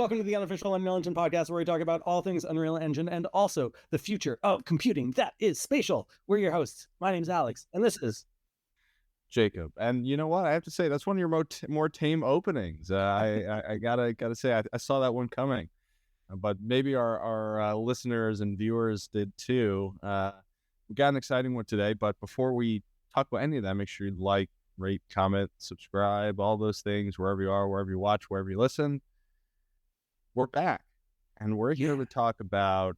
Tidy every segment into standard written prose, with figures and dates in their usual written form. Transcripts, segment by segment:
welcome to the unofficial Unreal Engine podcast, where we talk about all things Unreal Engine and also the future of computing that is spatial. We're your hosts. My name's Alex, and this is Jacob. And you know what? I have to say that's one of your more tame openings. I gotta say I saw that one coming, but maybe our listeners and viewers did too. We got an exciting one today, but before we talk about any of that, make sure you like, rate, comment, subscribe, all those things wherever you are, wherever you watch, wherever you listen. We're back, and we're here to talk about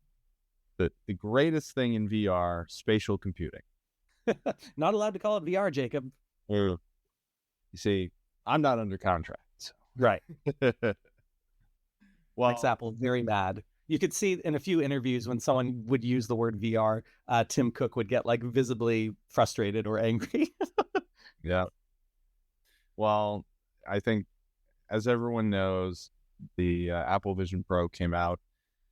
the greatest thing in VR, spatial computing. not allowed to call it VR, Jacob. You see, I'm not under contract. So. Right. Well, Makes Apple very mad. You could see in a few interviews when someone would use the word VR, Tim Cook would get like visibly frustrated or angry. Yeah. Well, I think, as everyone knows, the Apple Vision Pro came out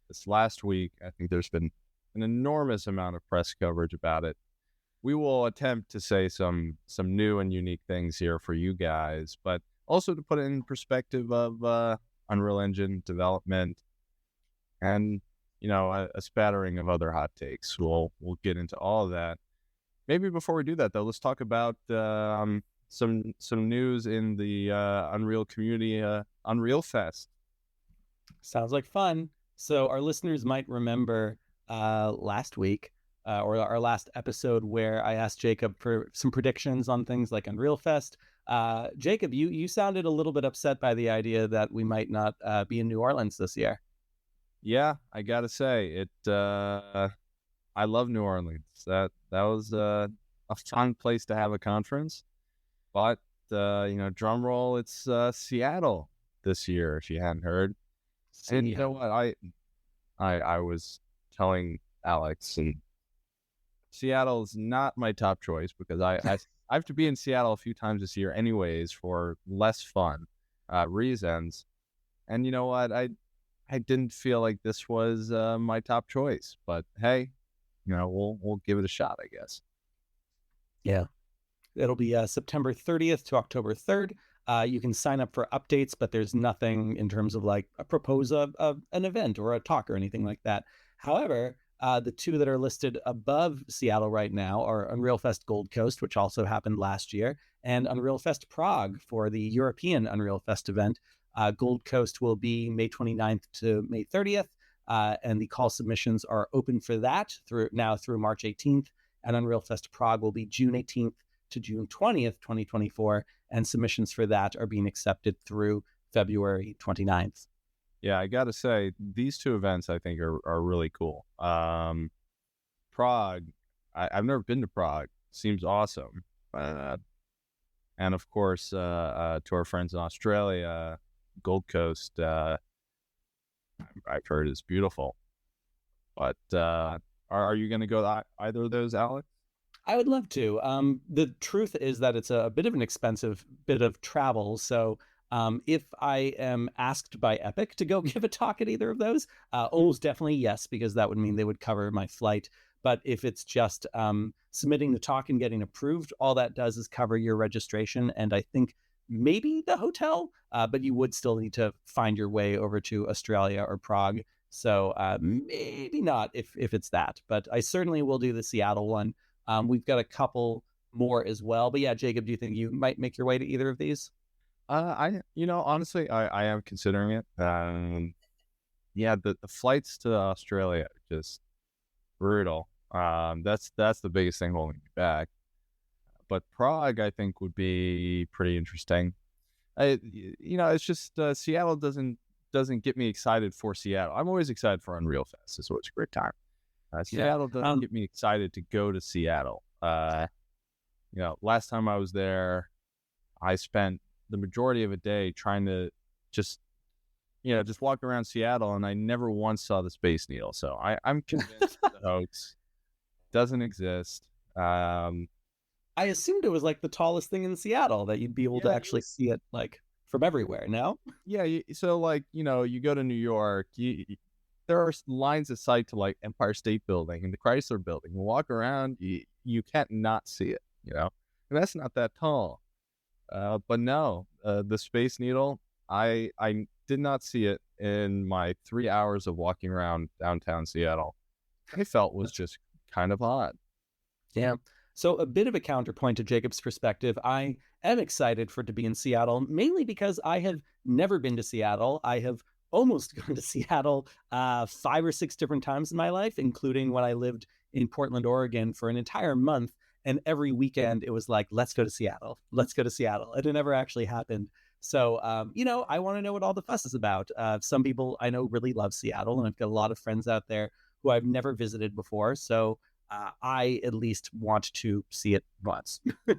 this last week. I think there's been an enormous amount of press coverage about it. We will attempt to say some new and unique things here for you guys, but also to put it in perspective of Unreal Engine development and, you know, a spattering of other hot takes. We'll get into all of that. Maybe before we do that, though, let's talk about some news in the Unreal community, Unreal Fest. Sounds like fun. So our listeners might remember last week or our last episode where I asked Jacob for some predictions on things like Unreal Fest. Jacob, you sounded a little bit upset by the idea that we might not be in New Orleans this year. Yeah, I gotta say it. I love New Orleans. That was a fun place to have a conference. But drum roll, it's Seattle this year. If you hadn't heard, and you know what, I was telling Alex, and Seattle is not my top choice because I have to be in Seattle a few times this year, anyways, for less fun reasons. And you know what, I didn't feel like this was my top choice. But hey, we'll give it a shot, I guess. Yeah. It'll be September 30th to October 3rd. You can sign up for updates, but there's nothing in terms of like a propose of an event or a talk or anything like that. However, the two that are listed above Seattle right now are Unreal Fest Gold Coast, which also happened last year, and Unreal Fest Prague for the European Unreal Fest event. Gold Coast will be May 29th to May 30th, and the call submissions are open for that through March 18th, and Unreal Fest Prague will be June 18th to June 20th, 2024, and submissions for that are being accepted through February 29th. Yeah, I got to say, these two events I think are really cool. Prague, I've never been to Prague. Seems awesome. And of course, to our friends in Australia, Gold Coast, I've heard is beautiful. But are you going to go to either of those, Alex? I would love to. The truth is that it's a bit of an expensive bit of travel. So if I am asked by Epic to go give a talk at either of those, almost definitely yes, because that would mean they would cover my flight. But if it's just submitting the talk and getting approved, all that does is cover your registration and I think maybe the hotel, but you would still need to find your way over to Australia or Prague. So maybe not if it's that, but I certainly will do the Seattle one. We've got a couple more as well, but yeah, Jacob, do you think you might make your way to either of these? Honestly, I am considering it. Yeah, the flights to Australia are just brutal. That's the biggest thing holding me back. But Prague, I think, would be pretty interesting. It's just Seattle doesn't get me excited for Seattle. I'm always excited for Unreal Fest, so it's a great time. Seattle doesn't get me excited to go to Seattle. Last time I was there, I spent the majority of a day trying to just walk around Seattle, and I never once saw the Space Needle. So I'm convinced the hoax doesn't exist. I assumed it was like the tallest thing in Seattle, that you'd be able to actually see it like from everywhere. No? Yeah. So like, you go to New York, there are lines of sight to like Empire State Building and the Chrysler Building. You walk around, you can't not see it, and that's not that tall. But no, the Space Needle, I did not see it in my 3 hours of walking around downtown Seattle. I felt was just kind of odd. Yeah. So a bit of a counterpoint to Jacob's perspective, I am excited for it to be in Seattle, mainly because I have never been to Seattle. I have almost gone to Seattle 5 or 6 different times in my life, including when I lived in Portland, Oregon for an entire month. And every weekend it was like, let's go to Seattle. Let's go to Seattle. And it never actually happened. So, I want to know what all the fuss is about. Some people I know really love Seattle, and I've got a lot of friends out there who I've never visited before. So I at least want to see it once. All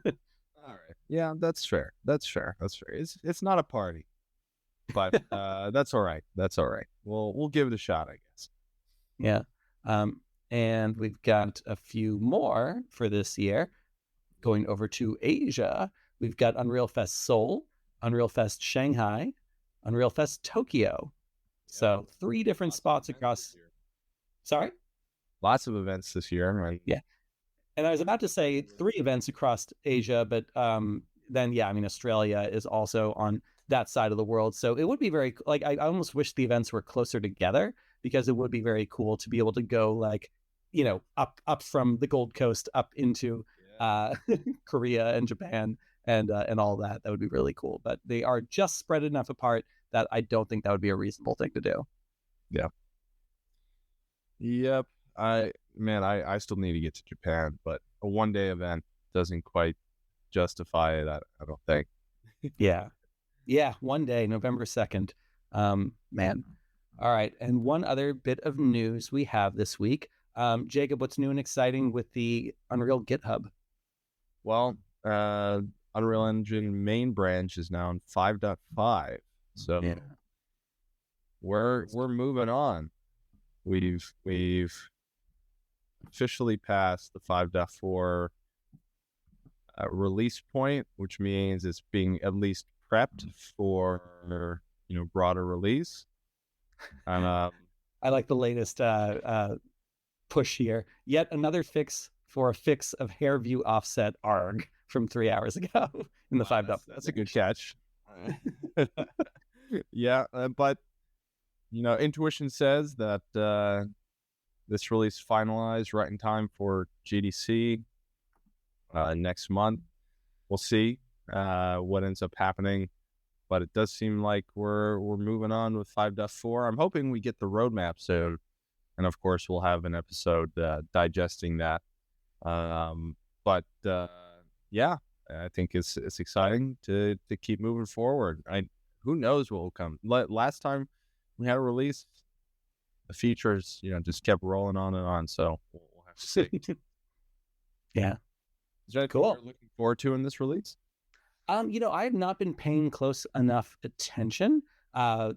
right. Yeah, that's fair. That's fair. That's fair. It's not a party, but that's all right. That's all right. We'll give it a shot, I guess. Yeah. And we've got a few more for this year. Going over to Asia, we've got Unreal Fest Seoul, Unreal Fest Shanghai, Unreal Fest Tokyo. So 3 different spots across. Sorry? Lots of events this year, right? Yeah. And I was about to say 3 events across Asia, but then, yeah, I mean, Australia is also on that side of the world. So it would be very, like, I almost wish the events were closer together, because it would be very cool to be able to go, like, up from the Gold Coast up into Korea and Japan and all that. That would be really cool. But they are just spread enough apart that I don't think that would be a reasonable thing to do. Yeah. Yep. I still need to get to Japan, but a 1-day event doesn't quite justify it, I don't think. Yeah. Yeah, 1 day, November 2nd. Man. All right. And one other bit of news we have this week. Jacob, what's new and exciting with the Unreal GitHub? Well, Unreal Engine main branch is now in 5.5. So Yeah. we're moving on. We've officially passed the 5.4 release point, which means it's being at least prepped for broader release. And I like the latest push here. Yet another fix for a fix of hair view offset arg from 3 hours ago in the 5.4. That's a good catch. Yeah, but intuition says that this release finalized right in time for GDC next month. We'll see what ends up happening, but it does seem like we're moving on with 5.4. I'm hoping we get the roadmap soon, and of course we'll have an episode digesting that. But yeah, I think it's exciting to keep moving forward. Who knows what will come? Last time we had a release, the features just kept rolling on and on. So we'll have to see. Yeah. Is that cool? You're looking forward to in this release? I have not been paying close enough attention. I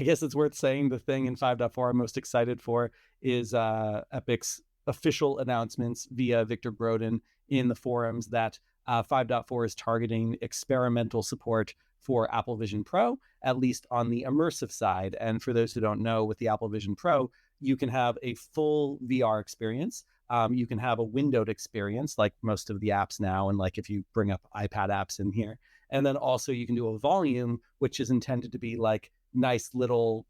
guess it's worth saying the thing in 5.4 I'm most excited for is Epic's official announcements via Victor Brodin in the forums that 5.4 is targeting experimental support for Apple Vision Pro, at least on the immersive side. And for those who don't know, with the Apple Vision Pro, you can have a full VR experience. You can have a windowed experience like most of the apps now, and like if you bring up iPad apps in here. And then also you can do a volume, which is intended to be like nice little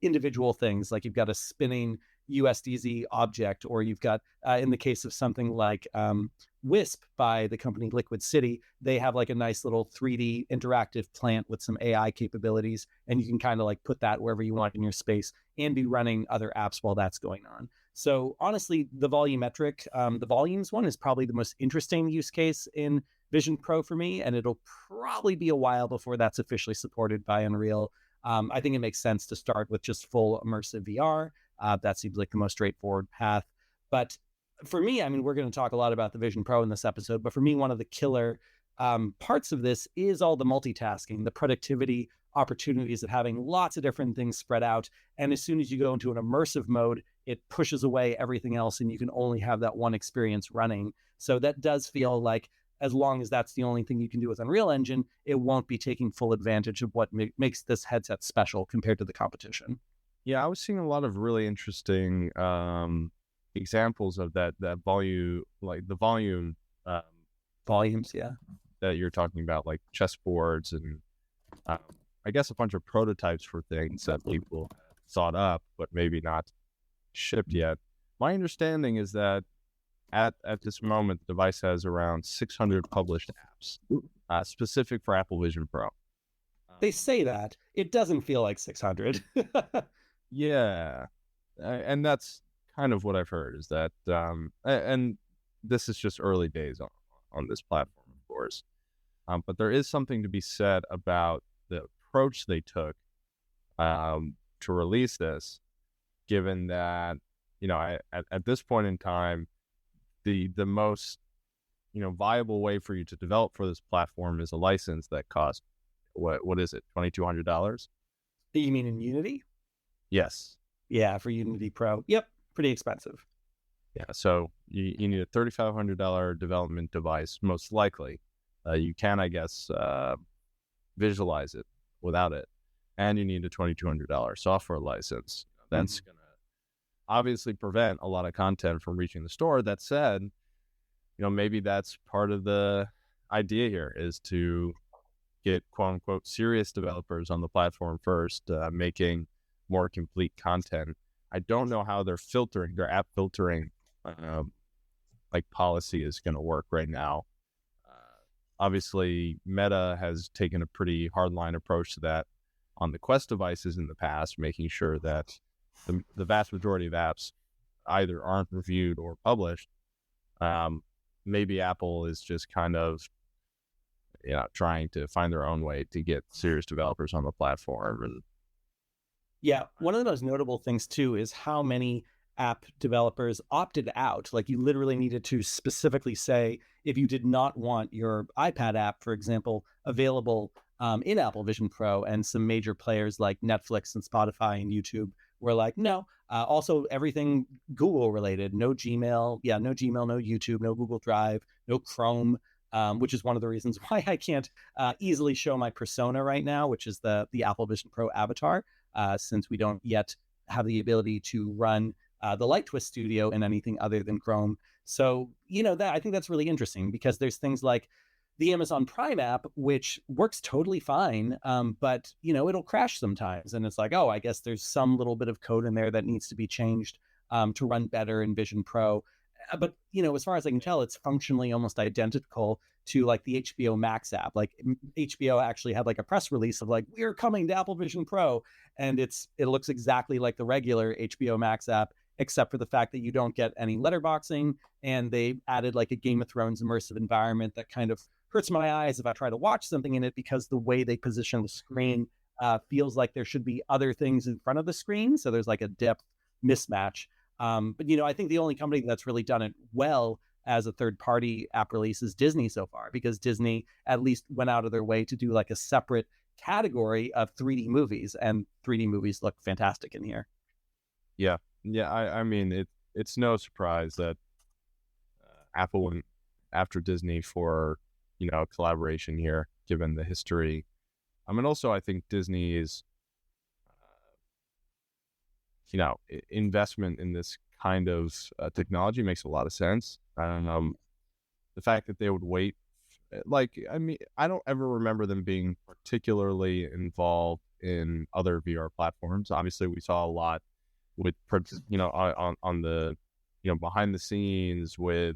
individual things. Like you've got a spinning USDZ object, or you've got, in the case of something like Wisp by the company Liquid City, they have like a nice little 3D interactive plant with some AI capabilities, and you can kind of like put that wherever you want in your space and be running other apps while that's going on. So honestly, the volumetric, the volumes one is probably the most interesting use case in Vision Pro for me, and it'll probably be a while before that's officially supported by Unreal. I think it makes sense to start with just full immersive VR. That seems like the most straightforward path. But for me, I mean, we're going to talk a lot about the Vision Pro in this episode, but for me, one of the killer parts of this is all the multitasking, the productivity opportunities of having lots of different things spread out. And as soon as you go into an immersive mode, it pushes away everything else, and you can only have that one experience running. So that does feel like, as long as that's the only thing you can do with Unreal Engine, it won't be taking full advantage of what makes this headset special compared to the competition. Yeah, I was seeing a lot of really interesting examples of that volume, like the volume volumes, yeah, that you're talking about, like chessboards and I guess, a bunch of prototypes for things that people thought up, but maybe not shipped yet. My understanding is that at this moment, the device has around 600 published apps specific for Apple Vision Pro. They say that. It doesn't feel like 600. Yeah, and that's kind of what I've heard is that, and this is just early days on this platform, of course. But there is something to be said about the approach they took to release this, given that, at this point in time, the most, viable way for you to develop for this platform is a license that costs, what is it, $2,200? You mean in Unity? Yes. Yeah, for Unity Pro. Yep, pretty expensive. Yeah, so you need a $3,500 development device, most likely. You can, I guess, visualize it without it. And you need a $2,200 software license. That's going to obviously prevent a lot of content from reaching the store. That said, maybe that's part of the idea here, is to get quote unquote serious developers on the platform first, making more complete content. I don't know how their app filtering, like policy is going to work right now. Obviously, Meta has taken a pretty hardline approach to that on the Quest devices in the past, making sure that the vast majority of apps either aren't reviewed or published. Maybe Apple is just kind of, trying to find their own way to get serious developers on the platform. And yeah, one of the most notable things too is how many app developers opted out. Like, you literally needed to specifically say if you did not want your iPad app, for example, available in Apple Vision Pro, and some major players like Netflix and Spotify and YouTube were like, no. Also, everything Google related, no Gmail, no Gmail, no YouTube, no Google Drive, no Chrome, which is one of the reasons why I can't easily show my persona right now, which is the Apple Vision Pro avatar, since we don't yet have the ability to run the Light Twist Studio in anything other than Chrome. So, that I think that's really interesting, because there's things like the Amazon Prime app, which works totally fine, but, it'll crash sometimes. And it's like, oh, I guess there's some little bit of code in there that needs to be changed to run better in Vision Pro. But, as far as I can tell, it's functionally almost identical to like the HBO Max app. Like, HBO actually had like a press release of like, we're coming to Apple Vision Pro. And it looks exactly like the regular HBO Max app, except for the fact that you don't get any letterboxing. And they added like a Game of Thrones immersive environment that kind of hurts my eyes if I try to watch something in it, because the way they position the screen feels like there should be other things in front of the screen. So there's like a depth mismatch. But, I think the only company that's really done it well as a third-party app release is Disney so far, because Disney at least went out of their way to do like a separate category of 3D movies, and 3D movies look fantastic in here. Yeah. I mean, it's no surprise that Apple went after Disney for, collaboration here, given the history. I mean, also, I think Disney is, investment in this kind of technology makes a lot of sense. The fact that they would wait, I don't ever remember them being particularly involved in other VR platforms. Obviously, we saw a lot with, on the, behind the scenes with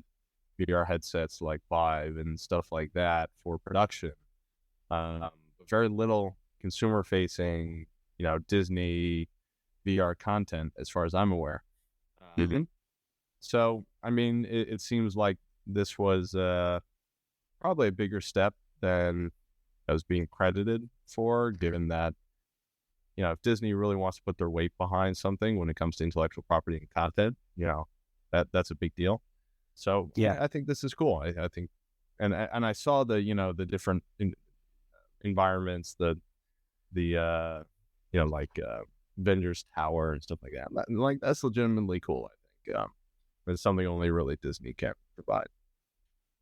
VR headsets like Vive and stuff like that for production. Very little consumer facing, Disney VR content, as far as I'm aware. So, I mean, it seems like this was probably a bigger step than I was being credited for, given that, if Disney really wants to put their weight behind something when it comes to intellectual property and content, that's a big deal. So yeah, I think this is cool. I think, and I saw the, the different environments, the Avengers Tower and stuff like that. Like, that's legitimately cool, I think. It's something only really Disney can provide.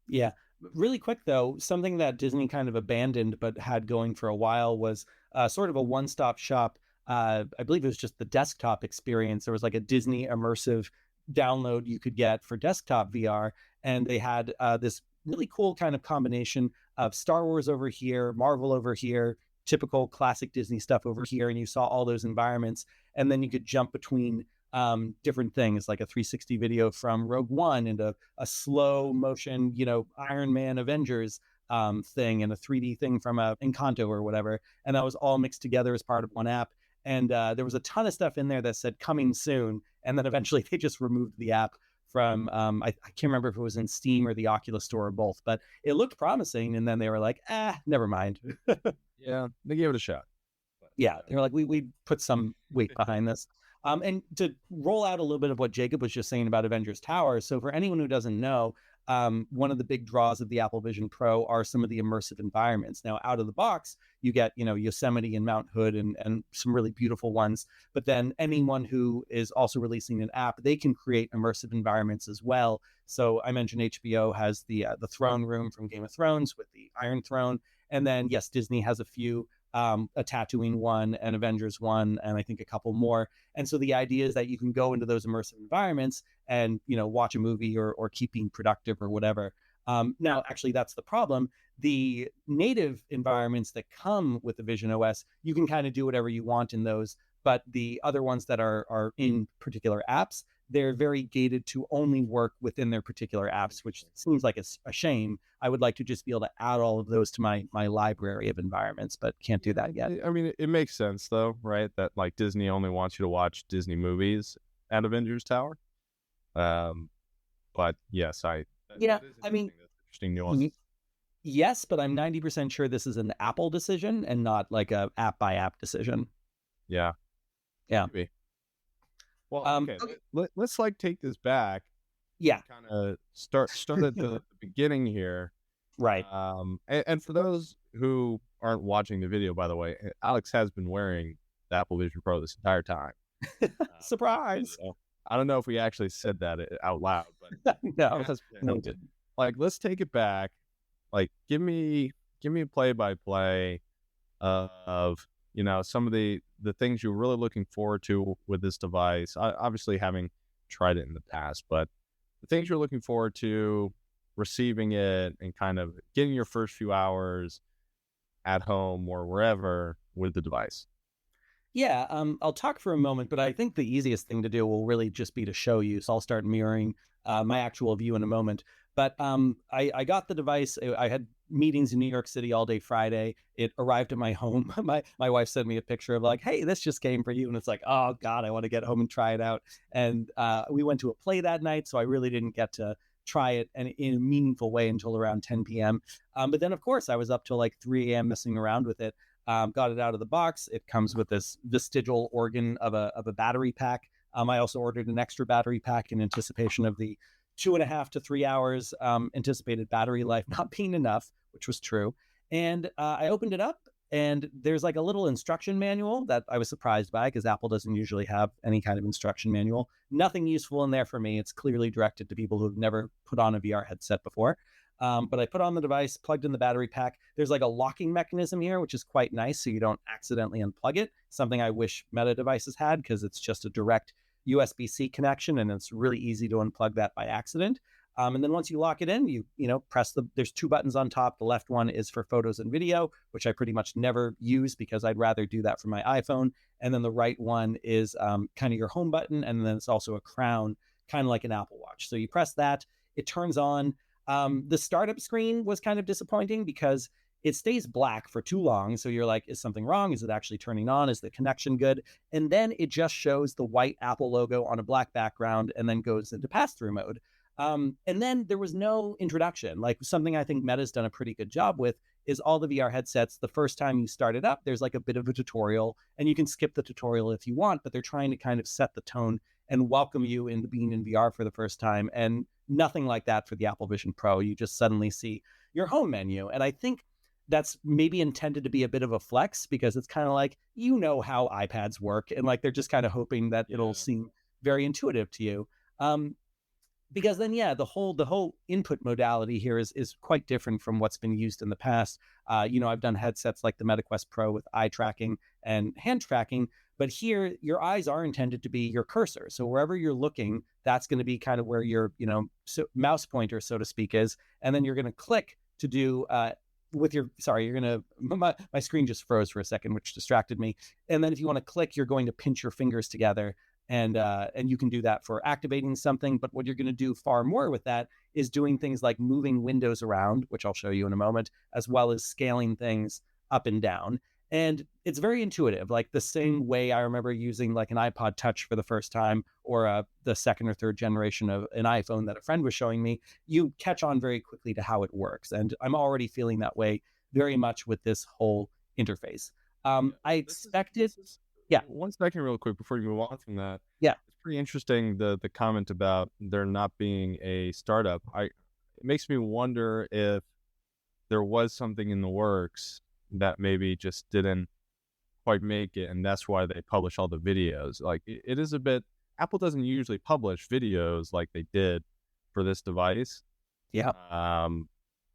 Yeah. Really quick, though, something that Disney kind of abandoned but had going for a while was sort of a one-stop shop. I believe it was just the desktop experience. There was like a Disney immersive download you could get for desktop VR. And they had this really cool kind of combination of Star Wars over here, Marvel over here, typical classic Disney stuff over here, and you saw all those environments, and then you could jump between different things, like a 360 video from Rogue One and a slow motion, Iron Man Avengers thing, and a 3D thing from Encanto or whatever. And that was all mixed together as part of one app. And there was a ton of stuff in there that said coming soon. And then eventually they just removed the app from, I can't remember if it was in Steam or the Oculus Store or both, but it looked promising. And then they were like, never mind. Yeah, they gave it a shot. Yeah, they were like, we put some weight behind this. And to roll out a little bit of what Jacob was just saying about Avengers Tower. So for anyone who doesn't know, one of the big draws of the Apple Vision Pro are some of the immersive environments. Now, out of the box, you get, Yosemite and Mount Hood and some really beautiful ones. But then anyone who is also releasing an app, they can create immersive environments as well. So I mentioned HBO has the throne room from Game of Thrones with the Iron Throne. And then, yes, Disney has a few, a Tatooine one, an Avengers one, and I think a couple more. And so the idea is that you can go into those immersive environments and, watch a movie or keep being productive or whatever. Now, actually, that's the problem. The native environments that come with the Vision OS, you can kind of do whatever you want in those. But the other ones that are in particular apps, they're very gated to only work within their particular apps, which seems like a shame. I would like to just be able to add all of those to my library of environments, but can't do that yet. I mean, it makes sense though, right? That like Disney only wants you to watch Disney movies at Avengers Tower. But yes, I mean, that's interesting nuance. Yes, but I'm 90% sure this is an Apple decision and not like a app by app decision. Yeah. Maybe. Well, okay. Let's like take this back. Yeah. Kind of start at the beginning here. Right. And for those who aren't watching the video, by the way, Alex has been wearing the Apple Vision Pro this entire time. Surprise. I don't know if we actually said that out loud, but no, didn't. Like, let's take it back. Like, give me a play-by-play of some of the things you're really looking forward to with this device. Obviously, having tried it in the past, but the things you're looking forward to receiving it and kind of getting your first few hours at home or wherever with the device. Yeah, I'll talk for a moment, but I think the easiest thing to do will really just be to show you. So I'll start mirroring my actual view in a moment. But I got the device. I had meetings in New York City all day Friday. It arrived at my home. My wife sent me a picture of like, hey, this just came for you. And it's like, oh, God, I want to get home and try it out. And we went to a play that night, so I really didn't get to try it in a meaningful way until around 10 p.m. But then, of course, I was up till like 3 a.m. messing around with it. Got it out of the box. It comes with this vestigial organ of a battery pack. I also ordered an extra battery pack in anticipation of the 2.5 to 3 hours anticipated battery life not being enough, which was true. And I opened it up, and there's like a little instruction manual that I was surprised by because Apple doesn't usually have any kind of instruction manual. Nothing useful in there for me. It's clearly directed to people who have never put on a VR headset before. But I put on the device, plugged in the battery pack. There's like a locking mechanism here, which is quite nice, so you don't accidentally unplug it. Something I wish Meta devices had because it's just a direct USB-C connection, and it's really easy to unplug that by accident. And then once you lock it in, you press there's two buttons on top. The left one is for photos and video, which I pretty much never use because I'd rather do that from my iPhone. And then the right one is kind of your home button, and then it's also a crown, kind of like an Apple Watch. So you press that, it turns on. The startup screen was kind of disappointing because it stays black for too long. So you're like, is something wrong? Is it actually turning on? Is the connection good? And then it just shows the white Apple logo on a black background and then goes into pass-through mode. And then there was no introduction. Like something I think Meta's done a pretty good job with is all the VR headsets. The first time you start it up, there's like a bit of a tutorial, and you can skip the tutorial if you want, but they're trying to kind of set the tone and welcome you into being in VR for the first time. And nothing like that for the Apple Vision Pro. You just suddenly see your home menu. And I think that's maybe intended to be a bit of a flex because it's kind of like, how iPads work. And like, they're just kind of hoping that it'll seem very intuitive to you. Because then, the whole input modality here is quite different from what's been used in the past. I've done headsets like the MetaQuest Pro with eye tracking and hand tracking, but here your eyes are intended to be your cursor. So wherever you're looking, that's going to be kind of where your mouse pointer, so to speak, is, and then you're going to click to do with your, sorry, you're going to, my screen just froze for a second, which distracted me. And then if you want to click, you're going to pinch your fingers together, and you can do that for activating something. But what you're going to do far more with that is doing things like moving windows around, which I'll show you in a moment, as well as scaling things up and down. And it's very intuitive, like the same way I remember using like an iPod Touch for the first time, or the second or third generation of an iPhone that a friend was showing me. You catch on very quickly to how it works. And I'm already feeling that way very much with this whole interface. Yeah. I expected, This is yeah, 1 second real quick before you move on from that. yeah, It's pretty interesting, the comment about there not being a startup. It makes me wonder if there was something in the works that maybe just didn't quite make it, and that's why they publish all the videos. Like it is a bit, Apple doesn't usually publish videos like they did for this device. yeah.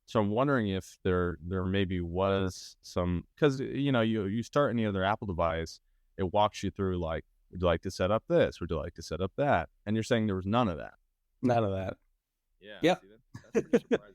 So I'm wondering if there maybe was some, because you start any other Apple device, it walks you through like, would you like to set up this? Would you like to set up that? And you're saying there was none of that. None of that. Yeah. Yeah. See, that's pretty surprising.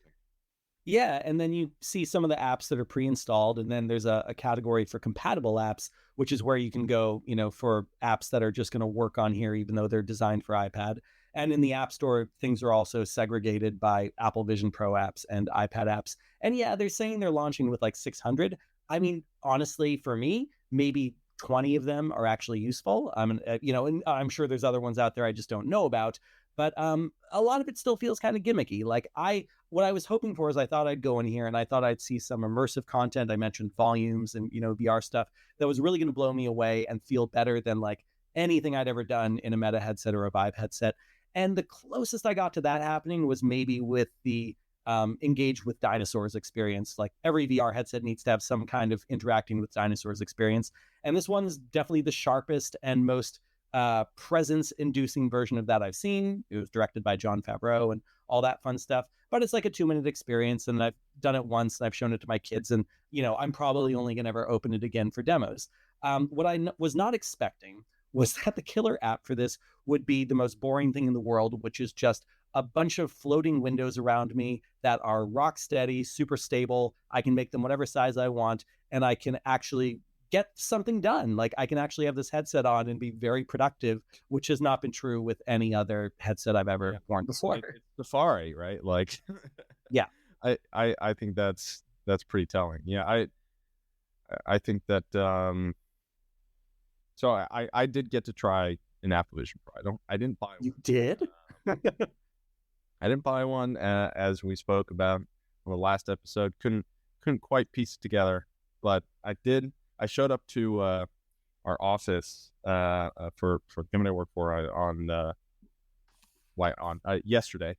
Yeah, and then you see some of the apps that are pre-installed, and then there's a category for compatible apps, which is where you can go, for apps that are just going to work on here, even though they're designed for iPad. And in the App Store, things are also segregated by Apple Vision Pro apps and iPad apps. And yeah, they're saying they're launching with like 600. I mean, honestly, for me, maybe 20 of them are actually useful. And I'm sure there's other ones out there I just don't know about. But a lot of it still feels kind of gimmicky. Like what I was hoping for is I thought I'd go in here and I thought I'd see some immersive content. I mentioned volumes and, VR stuff that was really going to blow me away and feel better than like anything I'd ever done in a Meta headset or a Vive headset. And the closest I got to that happening was maybe with the engage with dinosaurs experience. Like every VR headset needs to have some kind of interacting with dinosaurs experience. And this one's definitely the sharpest and most presence-inducing version of that I've seen. It was directed by Jon Favreau and all that fun stuff. But it's like a 2-minute experience, and I've done it once, and I've shown it to my kids, and I'm probably only going to ever open it again for demos. What I was not expecting was that the killer app for this would be the most boring thing in the world, which is just a bunch of floating windows around me that are rock steady, super stable. I can make them whatever size I want, and I can actually get something done. Like I can actually have this headset on and be very productive, which has not been true with any other headset I've ever worn before. It's Safari, right? Like, yeah, I think that's pretty telling. Yeah, I think that. So I did get to try an Apple Vision Pro. I didn't buy one. You did? I didn't buy one, as we spoke about on the last episode. Couldn't quite piece it together, but I did. I showed up to our office for the company I work for on yesterday,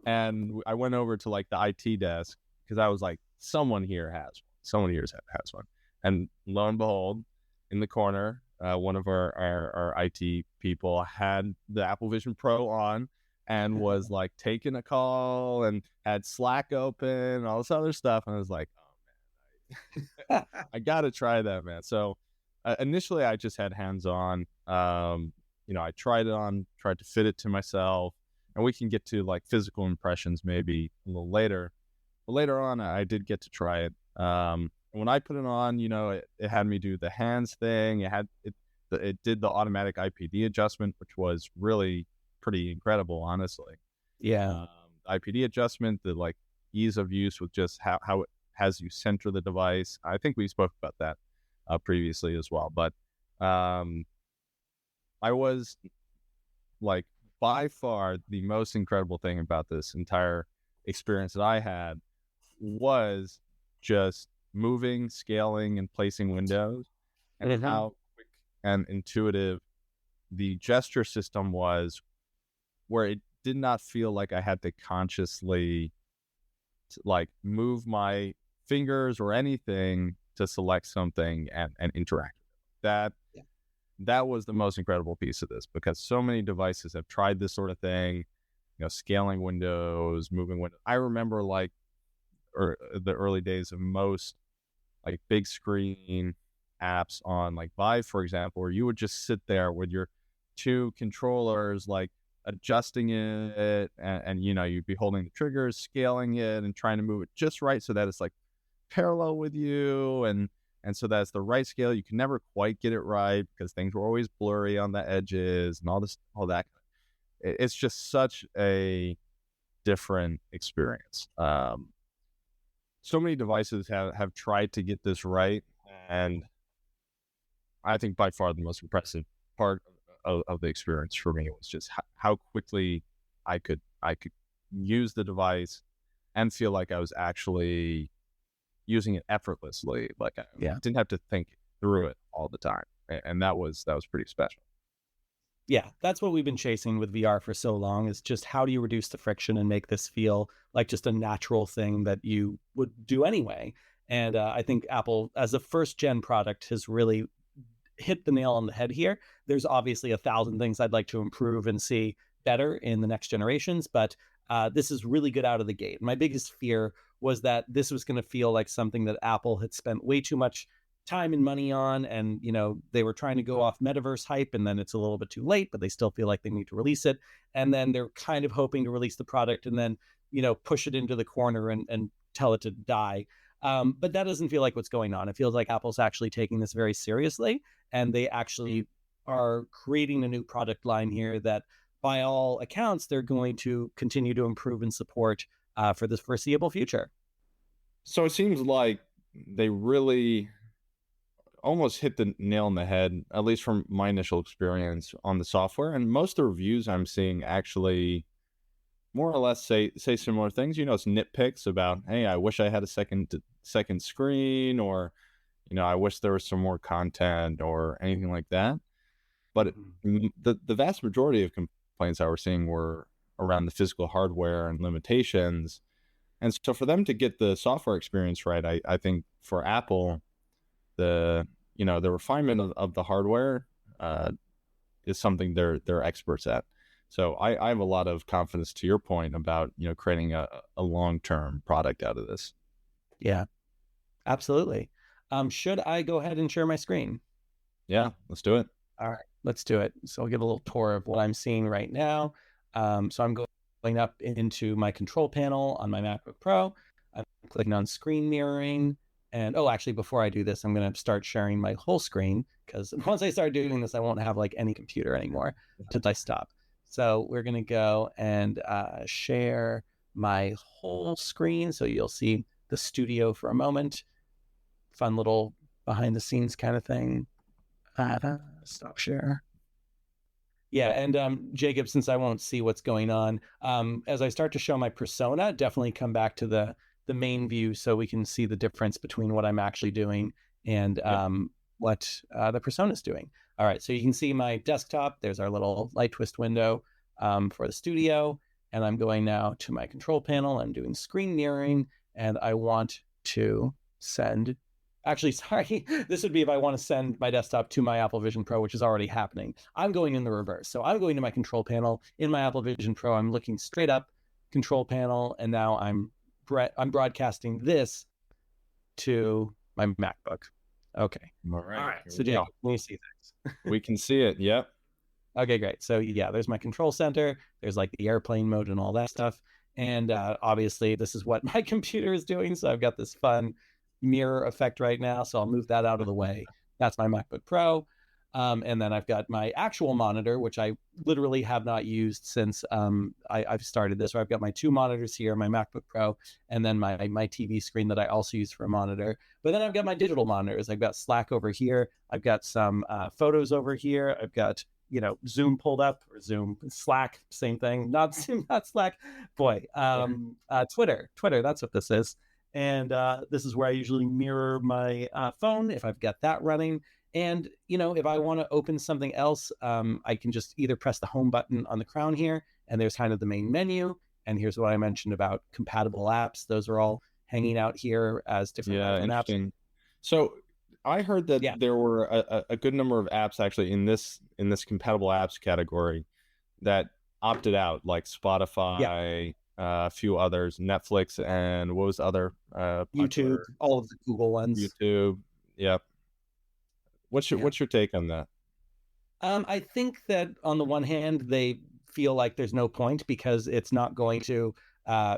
and I went over to like the IT desk because I was like, someone here has one, and lo and behold, in the corner, one of our IT people had the Apple Vision Pro on and was like taking a call and had Slack open and all this other stuff, and I was like, I gotta try that, man. So initially I just had hands-on. I tried it on, tried to fit it to myself, and we can get to like physical impressions maybe a little later. But later on, I did get to try it. When I put it on, it had me do the hands thing. It did the automatic IPD adjustment, which was really pretty incredible, honestly. Yeah. IPD adjustment, the like ease of use with just how it has you center the device. I think we spoke about that previously as well. But I was like, by far the most incredible thing about this entire experience that I had was just moving, scaling, and placing windows, and how quick and intuitive the gesture system was, where it did not feel like I had to consciously like move my fingers or anything to select something and interact. That was the most incredible piece of this, because so many devices have tried this sort of thing, scaling windows, moving windows. I remember like the early days of most like big screen apps on like Vive, for example, where you would just sit there with your two controllers like adjusting it, and you'd be holding the triggers, scaling it, and trying to move it just right so that it's like parallel with you, and so that's the right scale. You can never quite get it right because things were always blurry on the edges and all that. It's just such a different experience. So many devices have tried to get this right, and I think by far the most impressive part of the experience for me was just how quickly I could use the device and feel like I was actually using it effortlessly. Like I didn't have to think through it all the time, and that was pretty special. Yeah, that's what we've been chasing with VR for so long, is just how do you reduce the friction and make this feel like just a natural thing that you would do anyway. And I think Apple, as a first gen product, has really hit the nail on the head here. There's obviously 1,000 things I'd like to improve and see better in the next generations, but this is really good out of the gate. My biggest fear was that this was going to feel like something that Apple had spent way too much time and money on, and they were trying to go off metaverse hype, and then it's a little bit too late, but they still feel like they need to release it, and then they're kind of hoping to release the product and then push it into the corner and tell it to die. But that doesn't feel like what's going on. It feels like Apple's actually taking this very seriously, and they actually are creating a new product line here that, by all accounts, they're going to continue to improve and support for the foreseeable future. So it seems like they really almost hit the nail on the head, at least from my initial experience on the software. And most of the reviews I'm seeing actually more or less say similar things. It's nitpicks about, hey, I wish I had a second screen, or I wish there was some more content or anything like that. But the vast majority of complaints I was seeing were around the physical hardware and limitations. And so for them to get the software experience right, I think for Apple, the refinement of the hardware is something they're experts at. So I have a lot of confidence, to your point, about creating a long-term product out of this. Yeah, absolutely. Should I go ahead and share my screen? Yeah, let's do it. All right, let's do it. So I'll give a little tour of what I'm seeing right now. So I'm going up into my control panel on my MacBook Pro. I'm clicking on screen mirroring. And actually, before I do this, I'm going to start sharing my whole screen, because once I start doing this, I won't have like any computer anymore until I stop. So we're going to go and share my whole screen. So you'll see the studio for a moment. Fun little behind the scenes kind of thing. Stop share. Yeah, and Jacob, since I won't see what's going on, as I start to show my persona, definitely come back to the main view so we can see the difference between what I'm actually doing and what the persona is doing. All right, so you can see my desktop. There's our little light twist window for the studio, and I'm going now to my control panel. I'm doing screen mirroring, and I want to send. Actually, sorry, this would be if I want to send my desktop to my Apple Vision Pro, which is already happening. I'm going in the reverse. So I'm going to my control panel in my Apple Vision Pro. I'm looking straight up, control panel, and now I'm broadcasting this to my MacBook. Okay. All right. So, Jake, can you see things? We can see it. Yep. Okay, great. So, yeah, there's my control center. There's like the airplane mode and all that stuff. And obviously, this is what my computer is doing. So I've got this fun mirror effect right now. So I'll move that out of the way. That's my MacBook Pro. And then I've got my actual monitor, which I literally have not used since I've started this. So I've got my two monitors here, my MacBook Pro, and then my TV screen that I also use for a monitor. But then I've got my digital monitors. I've got Slack over here. I've got some photos over here. I've got Zoom pulled up, or Zoom, Slack, same thing. Not Zoom, not Slack. Boy, Twitter. That's what this is. And this is where I usually mirror my phone if I've got that running. And, if I want to open something else, I can just either press the home button on the crown here, and there's kind of the main menu. And here's what I mentioned about compatible apps. Those are all hanging out here as different interesting apps. So I heard that there were a good number of apps actually in this compatible apps category that opted out, like Spotify, a few others, Netflix, and what was the other? YouTube, all of the Google ones. YouTube, yep. What's your take on that? I think that on the one hand, they feel like there's no point because it's not going to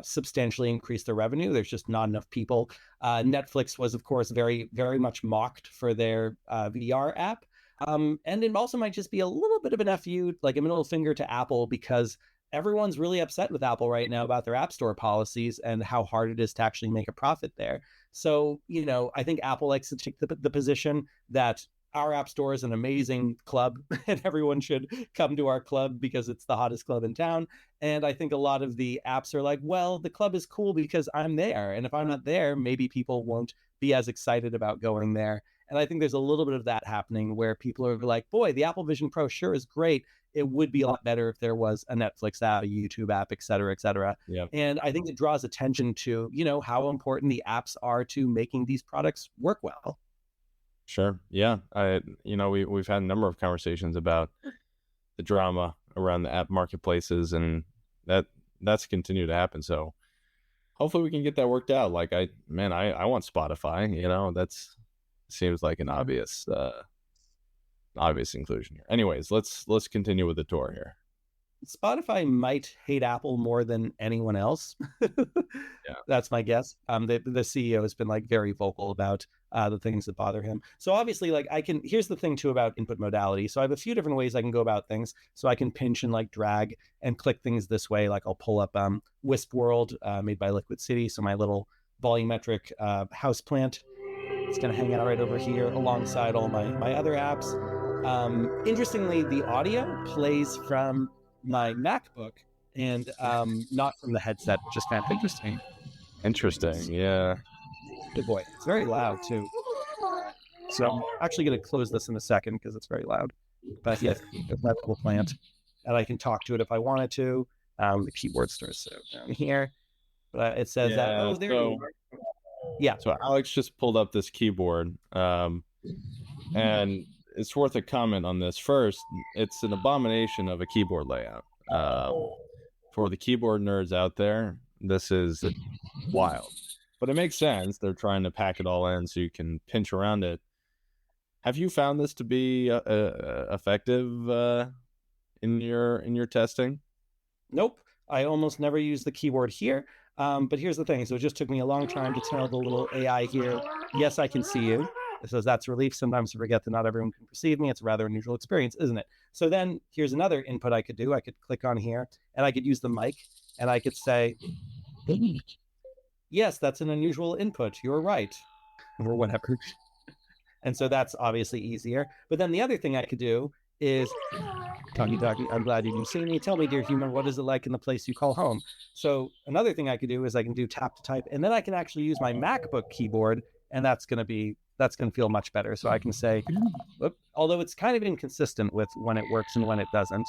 substantially increase the revenue. There's just not enough people. Netflix was, of course, very, very much mocked for their VR app. And it also might just be a little bit of an FU, like a middle finger to Apple, because everyone's really upset with Apple right now about their App Store policies and how hard it is to actually make a profit there. So, I think Apple likes to take the position that our App Store is an amazing club and everyone should come to our club because it's the hottest club in town. And I think a lot of the apps are like, well, the club is cool because I'm there. And if I'm not there, maybe people won't be as excited about going there. And I think there's a little bit of that happening where people are like, boy, the Apple Vision Pro sure is great. It would be a lot better if there was a Netflix app, a YouTube app, et cetera, et cetera. Yeah. And I think it draws attention to, how important the apps are to making these products work well. Sure. Yeah. We've had a number of conversations about the drama around the app marketplaces, and that's continued to happen. So hopefully we can get that worked out. Like I want Spotify, that's seems like an obvious inclusion here. Anyways, let's continue with the tour here. Spotify might hate Apple more than anyone else. Yeah. That's my guess. The CEO has been like very vocal about the things that bother him. So obviously, like here's the thing too about input modality. So I have a few different ways I can go about things. So I can pinch and like drag and click things this way. Like I'll pull up Wisp World made by Liquid City. So my little volumetric house plant. It's going to hang out right over here alongside all my other apps. Interestingly, the audio plays from my MacBook and not from the headset, which is kind of interesting. Interesting, yeah. Good boy. It's very loud too. So I'm actually going to close this in a second because it's very loud. But yes, it's my little plant, and I can talk to it if I wanted to. The keyboard starts down here, but it says that. Oh, there you are. Yeah. So Alex just pulled up this keyboard, and it's worth a comment on this. First, it's an abomination of a keyboard layout. For the keyboard nerds out there, this is wild. But it makes sense. They're trying to pack it all in so you can pinch around it. Have you found this to be effective in your testing? Nope. I almost never use the keyboard here. But here's the thing. So it just took me a long time to tell the little AI here, yes, I can see you. It says that's relief. Sometimes I forget that not everyone can perceive me. It's a rather unusual experience, isn't it? So then here's another input I could do. I could click on here and I could use the mic and I could say, yes, that's an unusual input. You're right. Or whatever. And so that's obviously easier. But then the other thing I could do is talkie, I'm glad you can see me. Tell me, dear human, what is it like in the place you call home? So another thing I could do is I can do tap to type, and then I can actually use my MacBook keyboard, and that's going to feel much better. So I can say, whoop, although it's kind of inconsistent with when it works and when it doesn't.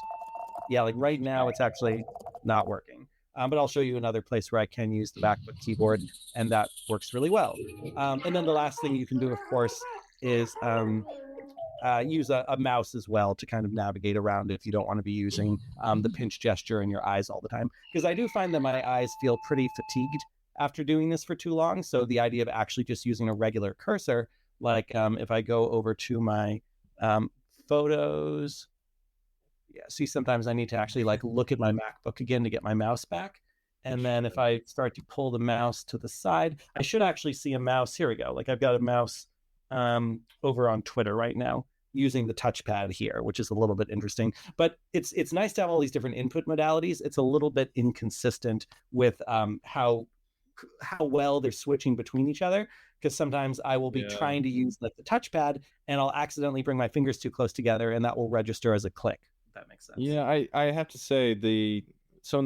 Yeah, like right now it's actually not working. But I'll show you another place where I can use the MacBook keyboard, and that works really well. And then the last thing you can do, of course, is use a mouse as well to kind of navigate around if you don't want to be using the pinch gesture in your eyes all the time. Because I do find that my eyes feel pretty fatigued after doing this for too long. So the idea of actually just using a regular cursor, like if I go over to my photos, yeah, see, sometimes I need to actually like look at my MacBook again to get my mouse back. And then if I start to pull the mouse to the side, I should actually see a mouse. Here we go. Like I've got a mouse over on Twitter right now using the touchpad here, which is a little bit interesting. But it's nice to have all these different input modalities. It's a little bit inconsistent with how well they're switching between each other, because sometimes I will be trying to use like the touchpad and I'll accidentally bring my fingers too close together and that will register as a click. If that makes sense. Yeah, I have to say one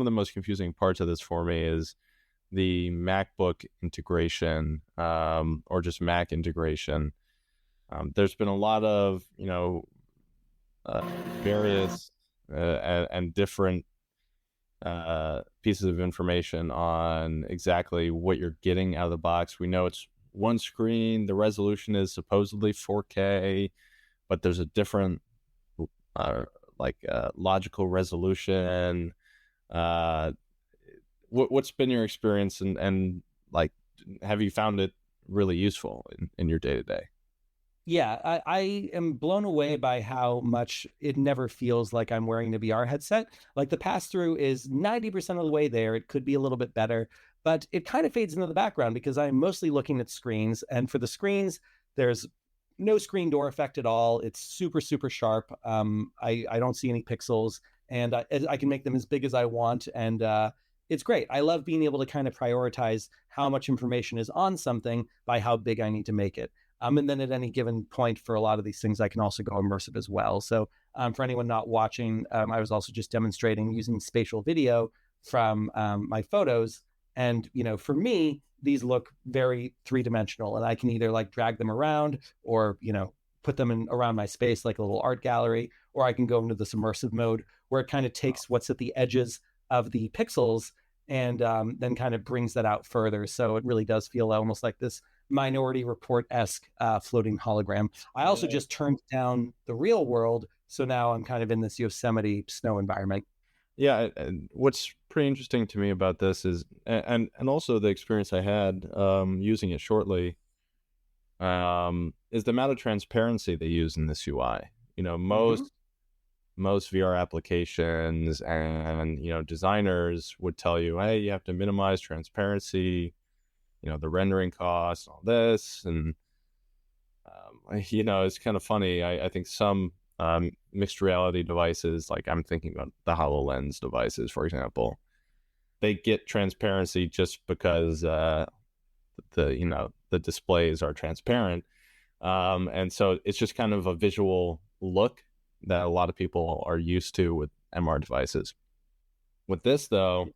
of the most confusing parts of this for me is the MacBook integration, or just Mac integration. There's been a lot of various and different pieces of information on exactly what you're getting out of the box. We know it's one screen. The resolution is supposedly 4K, but there's a different logical resolution. What's been your experience, and like, have you found it really useful in your day-to-day? Yeah, I am blown away by how much it never feels like I'm wearing the VR headset. Like the pass through is 90% of the way there. It could be a little bit better, but it kind of fades into the background because I'm mostly looking at screens. And for the screens, there's no screen door effect at all. It's super, super sharp. I don't see any pixels, and I can make them as big as I want. And it's great. I love being able to kind of prioritize how much information is on something by how big I need to make it. And then at any given point for a lot of these things, I can also go immersive as well. So for anyone not watching, I was also just demonstrating using spatial video from my photos. And, for me, these look very three-dimensional, and I can either like drag them around or, put them in around my space like a little art gallery, or I can go into this immersive mode where it kind of takes what's at the edges of the pixels and then kind of brings that out further. So it really does feel almost like this Minority Report-esque floating hologram. I also just turned down the real world, so now I'm kind of in this Yosemite snow environment. Yeah, and what's pretty interesting to me about this is, and also the experience I had using it shortly, is the amount of transparency they use in this UI. You know, Mm-hmm. most VR applications and designers would tell you, hey, you have to minimize transparency, the rendering costs, all this, and it's kind of funny. I think some mixed reality devices, like I'm thinking about the HoloLens devices, for example, they get transparency just because the displays are transparent, and so it's just kind of a visual look that a lot of people are used to with MR devices. With this, though,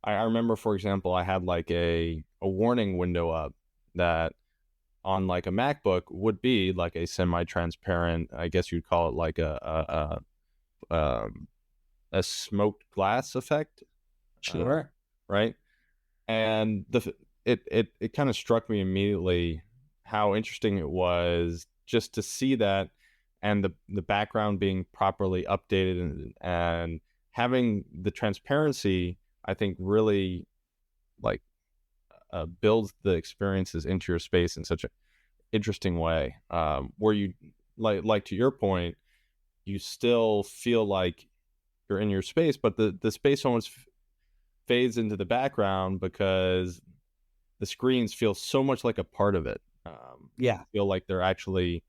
I remember, for example, I had like a warning window up that on like a MacBook would be like a semi-transparent. I guess you'd call it like a smoked glass effect, uh, Sure. right? And it kind of struck me immediately how interesting it was just to see that, and the background being properly updated, and having the transparency, I think really like builds the experiences into your space in such an interesting way, where you like to your point, you still feel like you're in your space, but the space almost fades into the background because the screens feel so much like a part of it. You Yeah. feel like they're actually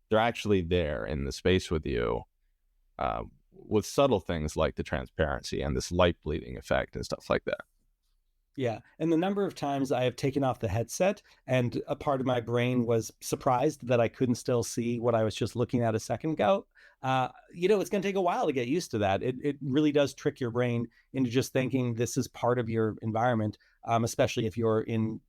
there in the space with you, with subtle things like the transparency and this light bleeding effect and stuff like that. Yeah. And the number of times I have taken off the headset and a part of my brain was surprised that I couldn't still see what I was just looking at a second ago. It's going to take a while to get used to that. It really does trick your brain into just thinking this is part of your environment, especially if you're in,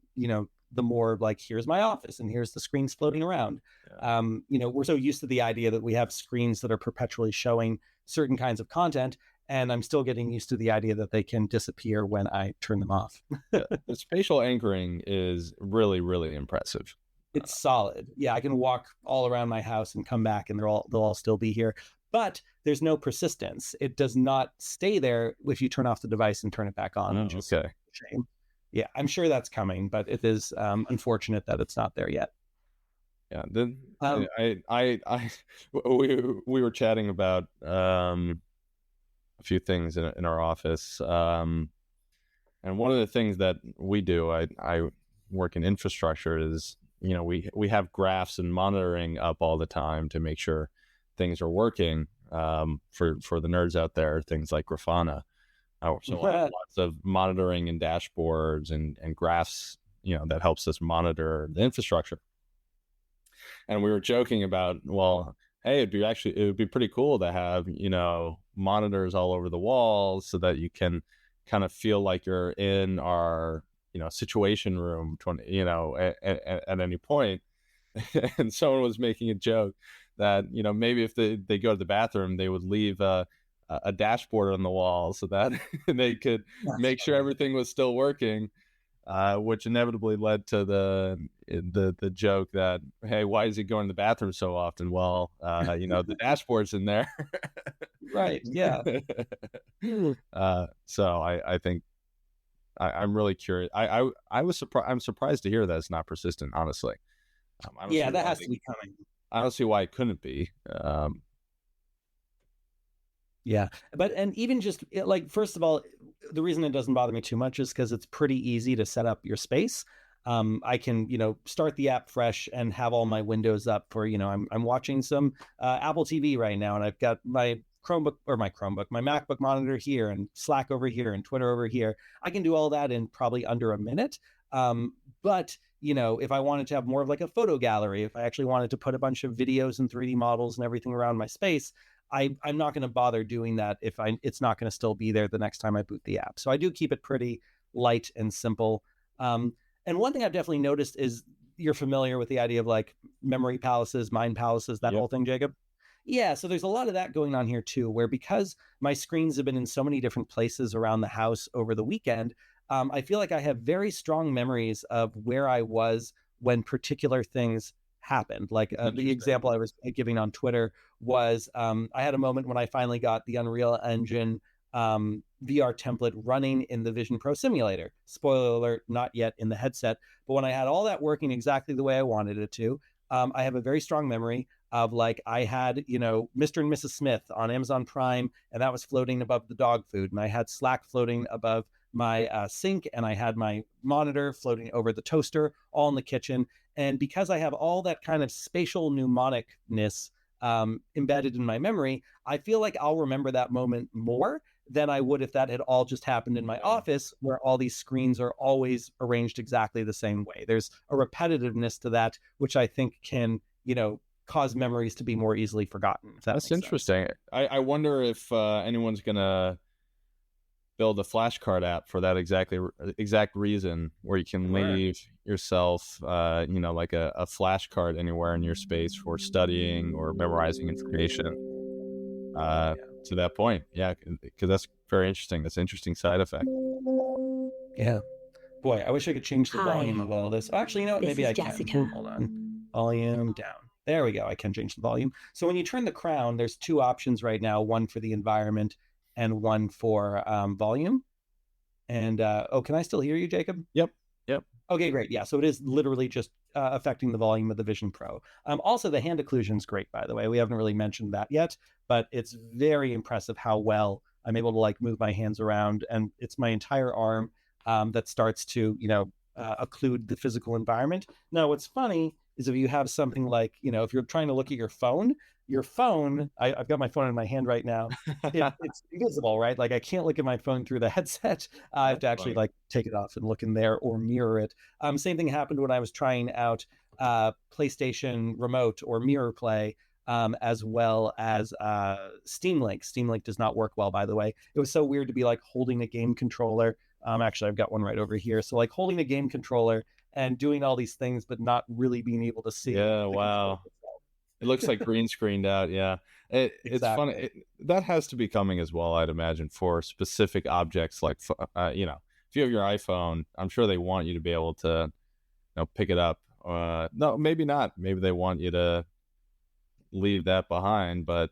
the more like, here's my office and here's the screens floating around. Yeah. We're so used to the idea that we have screens that are perpetually showing certain kinds of content, and I'm still getting used to the idea that they can disappear when I turn them off. Yeah. The spatial anchoring is really, really impressive. It's solid. Yeah, I can walk all around my house and come back, and they'll all still be here. But there's no persistence. It does not stay there if you turn off the device and turn it back on, Oh, which is okay. a shame. Yeah, I'm sure that's coming, but it is unfortunate that it's not there yet. Yeah. Um, We were chatting about a few things in our office. And one of the things that we do, I work in infrastructure, is we have graphs and monitoring up all the time to make sure things are working. For the nerds out there, things like Grafana. So I have lots of monitoring and dashboards and graphs, that helps us monitor the infrastructure. And we were joking about, well, hey, it would be pretty cool to have monitors all over the walls so that you can kind of feel like you're in our situation room 20, at any point. And someone was making a joke that maybe if they go to the bathroom, they would leave a dashboard on the wall so that they could that's make sure funny. everything was still working, which inevitably led to the joke that, hey, why is he going to the bathroom so often? Well, the dashboard's in there. Right. Yeah. So I think I'm really curious. I was surprised. I'm surprised to hear that it's not persistent. Honestly, I don't see Yeah, that why has to be coming. I don't see why it couldn't be. Yeah. But, and even just like, first of all, the reason it doesn't bother me too much is because it's pretty easy to set up your space. I can, start the app fresh and have all my windows up for, I'm watching some Apple TV right now, and I've got my my MacBook monitor here, and Slack over here, and Twitter over here. I can do all that in probably under a minute. But if I wanted to have more of like a photo gallery, if I actually wanted to put a bunch of videos and 3D models and everything around my space, I'm not going to bother doing that if it's not going to still be there the next time I boot the app. So I do keep it pretty light and simple. And one thing I've definitely noticed is, you're familiar with the idea of like memory palaces, mind palaces, that Yep. whole thing, Jacob. Yeah, so there's a lot of that going on here too, where because my screens have been in so many different places around the house over the weekend, I feel like I have very strong memories of where I was when particular things happened. Like the example I was giving on Twitter was, I had a moment when I finally got the Unreal Engine VR template running in the Vision Pro simulator. Spoiler alert, not yet in the headset. But when I had all that working exactly the way I wanted it to, I have a very strong memory of, like, I had, Mr. and Mrs. Smith on Amazon Prime, and that was floating above the dog food. And I had Slack floating above my sink, and I had my monitor floating over the toaster, all in the kitchen. And because I have all that kind of spatial mnemonicness embedded in my memory, I feel like I'll remember that moment more than I would if that had all just happened in my office, where all these screens are always arranged exactly the same way. There's a repetitiveness to that, which I think can, cause memories to be more easily forgotten. If that That's makes interesting. sense. I wonder if anyone's gonna build a flashcard app for that exact reason, where you can leave yourself, like a flashcard anywhere in your space for studying or memorizing information. To that point, yeah, because that's very interesting. That's an interesting side effect. Yeah. Boy, I wish I could change the volume of all this. Actually, you know what? Maybe I can. Hold on. Volume down. There we go. I can change the volume. So when you turn the crown, there's two options right now, one for the environment and one for volume. And can I still hear you, Jacob? Yep. Yep. Okay, great. Yeah, so it is literally just affecting the volume of the Vision Pro. Also, the hand occlusion is great, by the way. We haven't really mentioned that yet, but it's very impressive how well I'm able to like move my hands around, and it's my entire arm that starts to, occlude the physical environment. Now, what's funny is, if you have something like, if you're trying to look at your phone, I've got my phone in my hand right now. It's invisible, right? Like, I can't look at my phone through the headset. I have to actually like take it off and look in there or mirror it. Same thing happened when I was trying out PlayStation Remote or Mirror Play, as well as Steam Link. Steam Link does not work well, by the way. It was so weird to be like holding a game controller. Actually, I've got one right over here. So like holding a game controller and doing all these things, but not really being able to see. Yeah. Wow. It looks like green screened out. Yeah. It's funny. Exactly. That has to be coming as well, I'd imagine, for specific objects like, if you have your iPhone, I'm sure they want you to be able to, pick it up. No, maybe not. Maybe they want you to leave that behind, but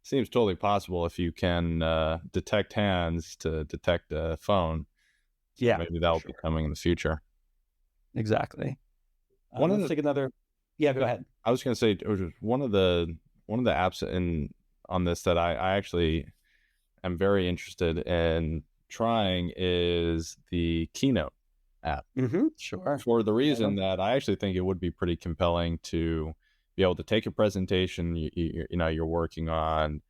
seems totally possible if you can detect hands to detect a phone. So Yeah. maybe that'll be coming in the future. Exactly. Let's take another. Yeah, go ahead. I was going to say, one of the apps on this that I actually am very interested in trying is the Keynote app. Mm-hmm. Sure. For the reason that I actually think it would be pretty compelling to be able to take a presentation you're working on,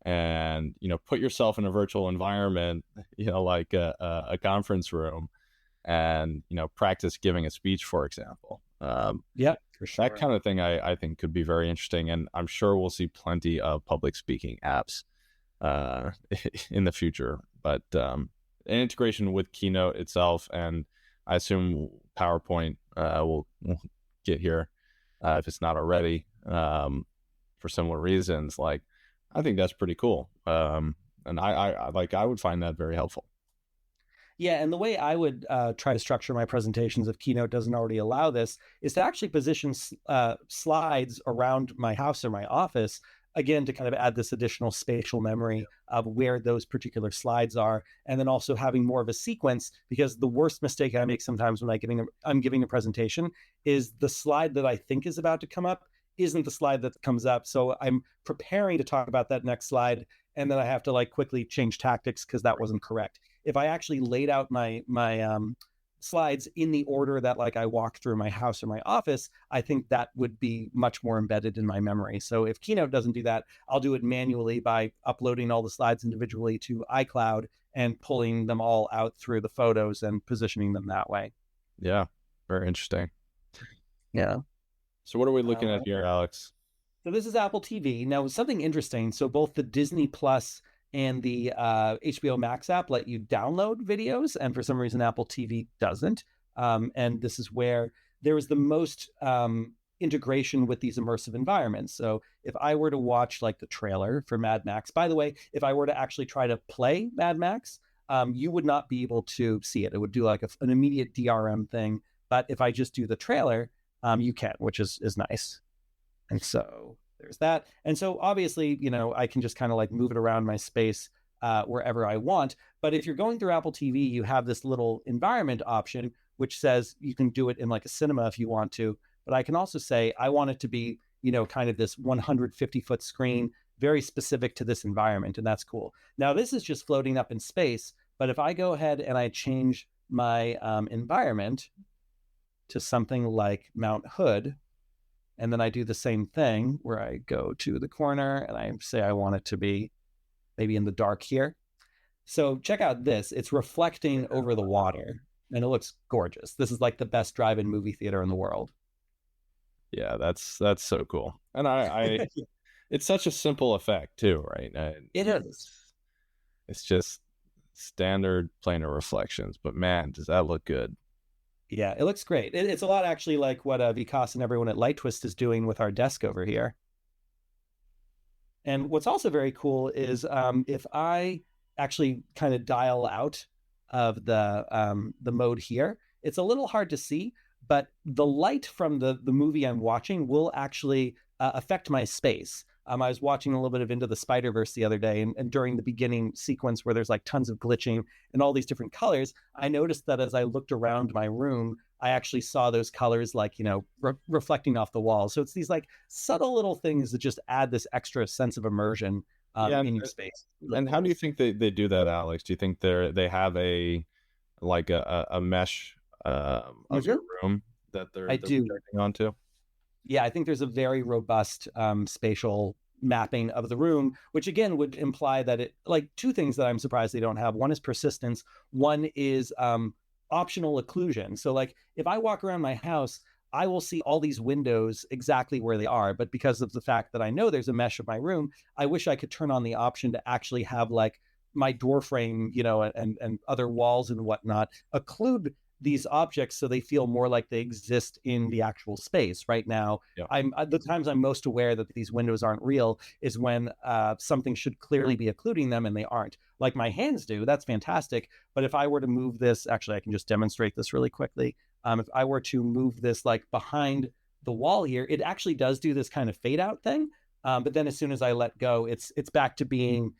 and put yourself in a virtual environment, like a conference room, and practice giving a speech, for example. Yeah, for sure. That kind of thing I think could be very interesting, and I'm sure we'll see plenty of public speaking apps in the future. But an integration with Keynote itself, and I assume PowerPoint will get here if it's not already, for similar reasons. Like, I think that's pretty cool, and I would find that very helpful. Yeah, and the way I would try to structure my presentations, if Keynote doesn't already allow this, is to actually position slides around my house or my office again, to kind of add this additional spatial memory of where those particular slides are, and then also having more of a sequence, because the worst mistake I make sometimes when I'm giving a presentation is the slide that I think is about to come up isn't the slide that comes up. So I'm preparing to talk about that next slide, and then I have to like quickly change tactics because that wasn't correct. If I actually laid out my slides in the order that like I walk through my house or my office, I think that would be much more embedded in my memory. So if Keynote doesn't do that, I'll do it manually by uploading all the slides individually to iCloud and pulling them all out through the photos and positioning them that way. Yeah, very interesting. Yeah. So what are we looking at here, Alex? So this is Apple TV. Now, something interesting. So both the Disney Plus and the HBO Max app let you download videos, and for some reason, Apple TV doesn't. And this is where there is the most integration with these immersive environments. So if I were to watch like the trailer for Mad Max, by the way, if I were to actually try to play Mad Max, you would not be able to see it. It would do like an immediate DRM thing. But if I just do the trailer, you can, which is nice. And so there's that. And so obviously, I can just kind of like move it around my space wherever I want. But if you're going through Apple TV, you have this little environment option, which says you can do it in like a cinema if you want to. But I can also say, I want it to be, kind of this 150-foot screen, very specific to this environment. And that's cool. Now, this is just floating up in space. But if I go ahead and I change my environment to something like Mount Hood, and then I do the same thing where I go to the corner and I say I want it to be maybe in the dark here. So check out this. It's reflecting over the water and it looks gorgeous. This is like the best drive-in movie theater in the world. Yeah, that's so cool. And I it's such a simple effect too, right? It is. It's just standard planar reflections, but man, does that look good. Yeah, it looks great. It's a lot actually like what Vikas and everyone at Light Twist is doing with our desk over here. And what's also very cool is if I actually kind of dial out of the mode here, it's a little hard to see, but the light from the movie I'm watching will actually affect my space. I was watching a little bit of Into the Spider-Verse the other day, and during the beginning sequence where there's like tons of glitching and all these different colors, I noticed that as I looked around my room, I actually saw those colors like, reflecting off the walls. So it's these like subtle little things that just add this extra sense of immersion in your space. And how do you think they do that, Alex? Do you think they have a mesh of your room that they're projecting onto? Yeah, I think there's a very robust spatial mapping of the room, which again would imply that it like two things that I'm surprised they don't have. One is persistence. One is optional occlusion. So like if I walk around my house, I will see all these windows exactly where they are. But because of the fact that I know there's a mesh of my room, I wish I could turn on the option to actually have like my door frame, and other walls and whatnot occlude these objects so they feel more like they exist in the actual space. Right now, yeah. The times I'm most aware that these windows aren't real is when something should clearly be occluding them and they aren't. Like my hands do, that's fantastic. But if I were to move this, actually, I can just demonstrate this really quickly. If I were to move this like behind the wall here, it actually does do this kind of fade out thing. But then as soon as I let go, it's back to being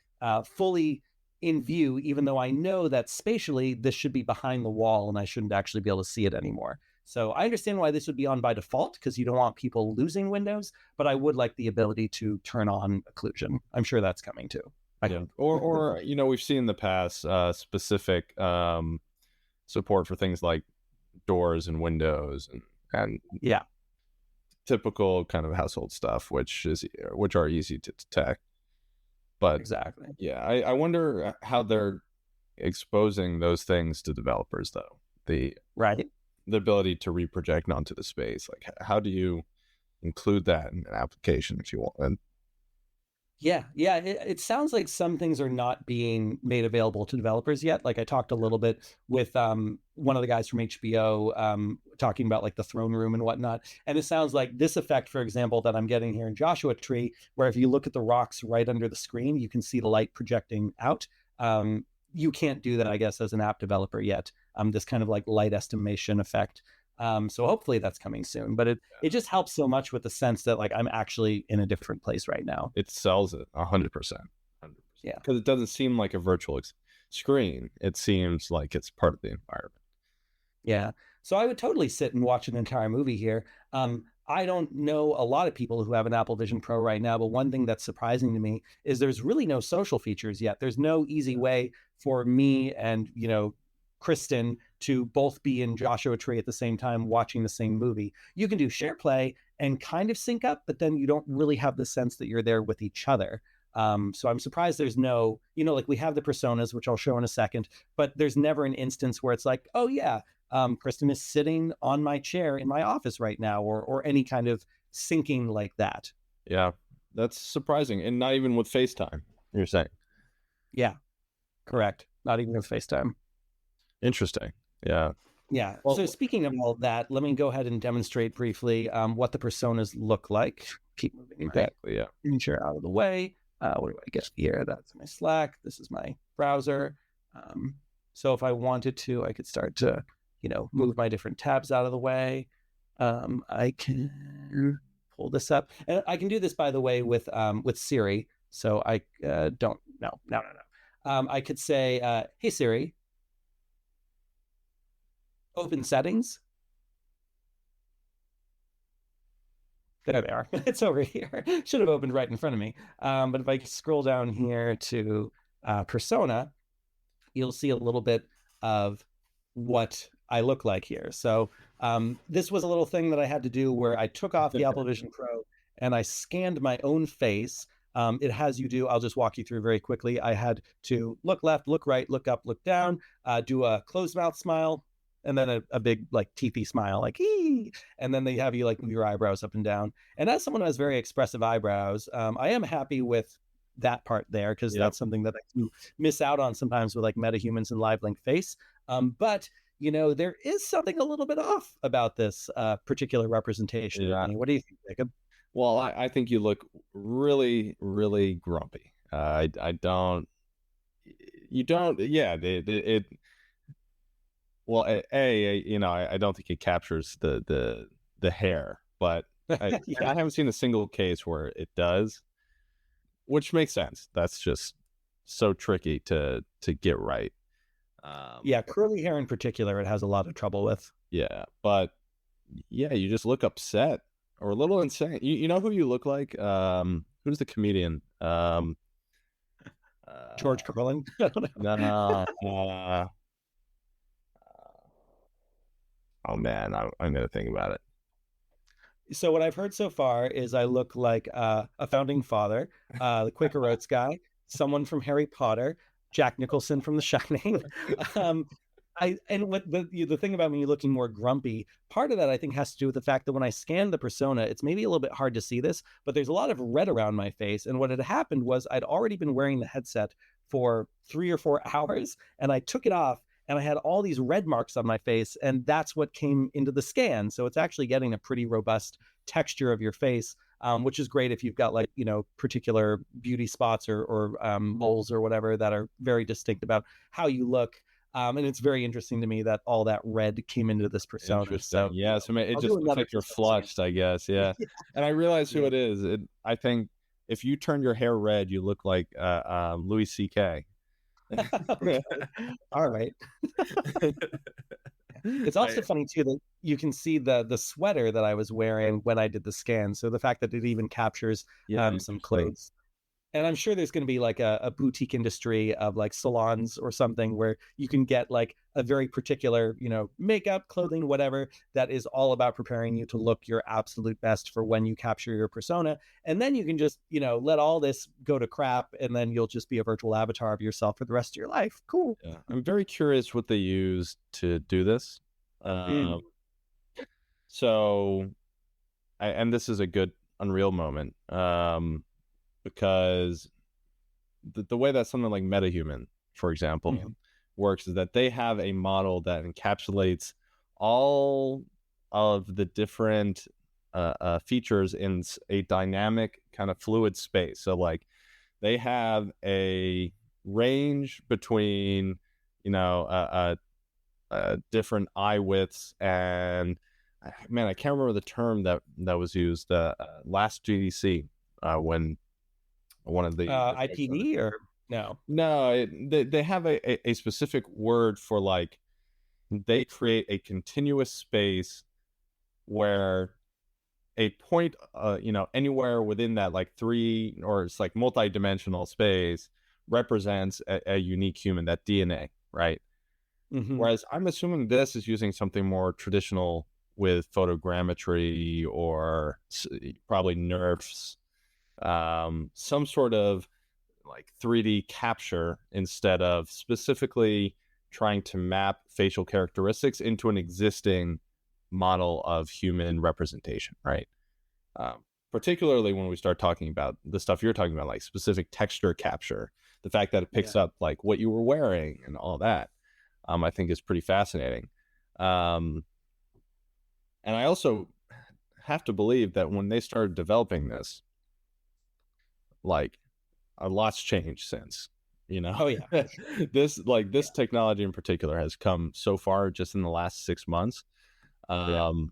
fully in view, even though I know that spatially this should be behind the wall and I shouldn't actually be able to see it anymore. So I understand why this would be on by default because you don't want people losing windows, but I would like the ability to turn on occlusion. I'm sure that's coming too. Yeah. Or we've seen in the past specific support for things like doors and windows and yeah, typical kind of household stuff, which are easy to detect. But exactly. Yeah, I wonder how they're exposing those things to developers, though. The ability to reproject onto the space. Like, how do you include that in an application if you want? Yeah. It sounds like some things are not being made available to developers yet. Like I talked a little bit with one of the guys from HBO talking about like the throne room and whatnot. And it sounds like this effect, for example, that I'm getting here in Joshua Tree, where if you look at the rocks right under the screen, you can see the light projecting out. You can't do that, I guess, as an app developer yet. This kind of like light estimation effect. So hopefully that's coming soon. But it just helps so much with the sense that like I'm actually in a different place right now. It sells it 100%. Yeah. Because it doesn't seem like a virtual screen. It seems like it's part of the environment. Yeah. So I would totally sit and watch an entire movie here. I don't know a lot of people who have an Apple Vision Pro right now, but one thing that's surprising to me is there's really no social features yet. There's no easy way for me and, Kristen to both be in Joshua Tree at the same time watching the same movie. You can do share play and kind of sync up, but then you don't really have the sense that you're there with each other. So I'm surprised there's no, like we have the personas, which I'll show in a second, but there's never an instance where it's like, oh yeah, Kristen is sitting on my chair in my office right now, or any kind of syncing like that. Yeah, that's surprising, and not even with FaceTime. You're saying? Yeah, correct. Not even with FaceTime. Interesting. Yeah. Yeah. Well, So speaking of all that, let me go ahead and demonstrate briefly what the personas look like. Keep moving back. yeah. Chair out of the way. What do I get here? That's my Slack. This is my browser. So if I wanted to, I could start to, move my different tabs out of the way. I can pull this up, and I can do this, by the way, with Siri. So I don't. No. I could say, "Hey Siri, open settings." There they are. It's over here. Should have opened right in front of me. But if I scroll down here to persona, you'll see a little bit of what I look like here. So this was a little thing that I had to do where I took off the Apple Vision Pro and I scanned my own face. It has you do, I'll just walk you through very quickly. I had to look left, look right, look up, look down, do a closed mouth smile, and then a big like teethy smile, like ee, and then they have you like move your eyebrows up and down. And as someone who has very expressive eyebrows, I am happy with that part there because that's something that I do miss out on sometimes with like MetaHumans and Live Link Face. But there is something a little bit off about this particular representation. Yeah. What do you think, Jacob? Well, I think you look really, really grumpy. I don't. You don't. Yeah. It well, I don't think it captures the hair, but I haven't seen a single case where it does, which makes sense. That's just so tricky to get right. Yeah, curly hair in particular, it has a lot of trouble with. Yeah, but yeah, you just look upset or a little insane. You know who you look like? Who's the comedian? George Carlin? I don't know. No. Oh man, I'm gonna think about it. So what I've heard so far is I look like a founding father, the Quaker Oats guy, someone from Harry Potter, Jack Nicholson from The Shining. What the thing about me looking more grumpy, part of that I think has to do with the fact that when I scanned the persona, it's maybe a little bit hard to see this, but there's a lot of red around my face. And what had happened was I'd already been wearing the headset for 3 or 4 hours, and I took it off. And I had all these red marks on my face, and that's what came into the scan. So it's actually getting a pretty robust texture of your face, which is great if you've got like, particular beauty spots or moles or whatever that are very distinct about how you look. And it's very interesting to me that all that red came into this persona. So yeah, so it just looks like you're flushed, I guess. Yeah. Yeah. And I realize who it is. I think if you turn your hair red, you look like Louis C.K. Okay. All right. It's also funny too that you can see the sweater that I was wearing when I did the scan. So the fact that it even captures some clothes. And I'm sure there's going to be like a boutique industry of like salons or something where you can get like a very particular, makeup, clothing, whatever, that is all about preparing you to look your absolute best for when you capture your persona. And then you can just, let all this go to crap, and then you'll just be a virtual avatar of yourself for the rest of your life. Cool. Yeah. I'm very curious what they use to do this. So, and this is a good Unreal moment. Because the way that something like MetaHuman, for example, works is that they have a model that encapsulates all of the different features in a dynamic kind of fluid space. So like they have a range between, different eye widths and man, I can't remember the term that was used last GDC when one of the folks said it. IPD or no? No, they have a specific word for like they create a continuous space where a point, anywhere within that like three or it's like multi-dimensional space represents a unique human, that DNA, right? Hmm. Whereas I'm assuming this is using something more traditional with photogrammetry or probably nerfs, some sort of like 3D capture instead of specifically trying to map facial characteristics into an existing model of human representation, right? Particularly when we start talking about the stuff you're talking about, like specific texture capture, the fact that it picks Yeah. up like what you were wearing and all that, I think is pretty fascinating. Um, and I also have to believe that when they started developing this, like a lot's changed since, you know. Oh yeah, for sure. This Yeah. technology in particular has come so far just in the last 6 months, Yeah. um,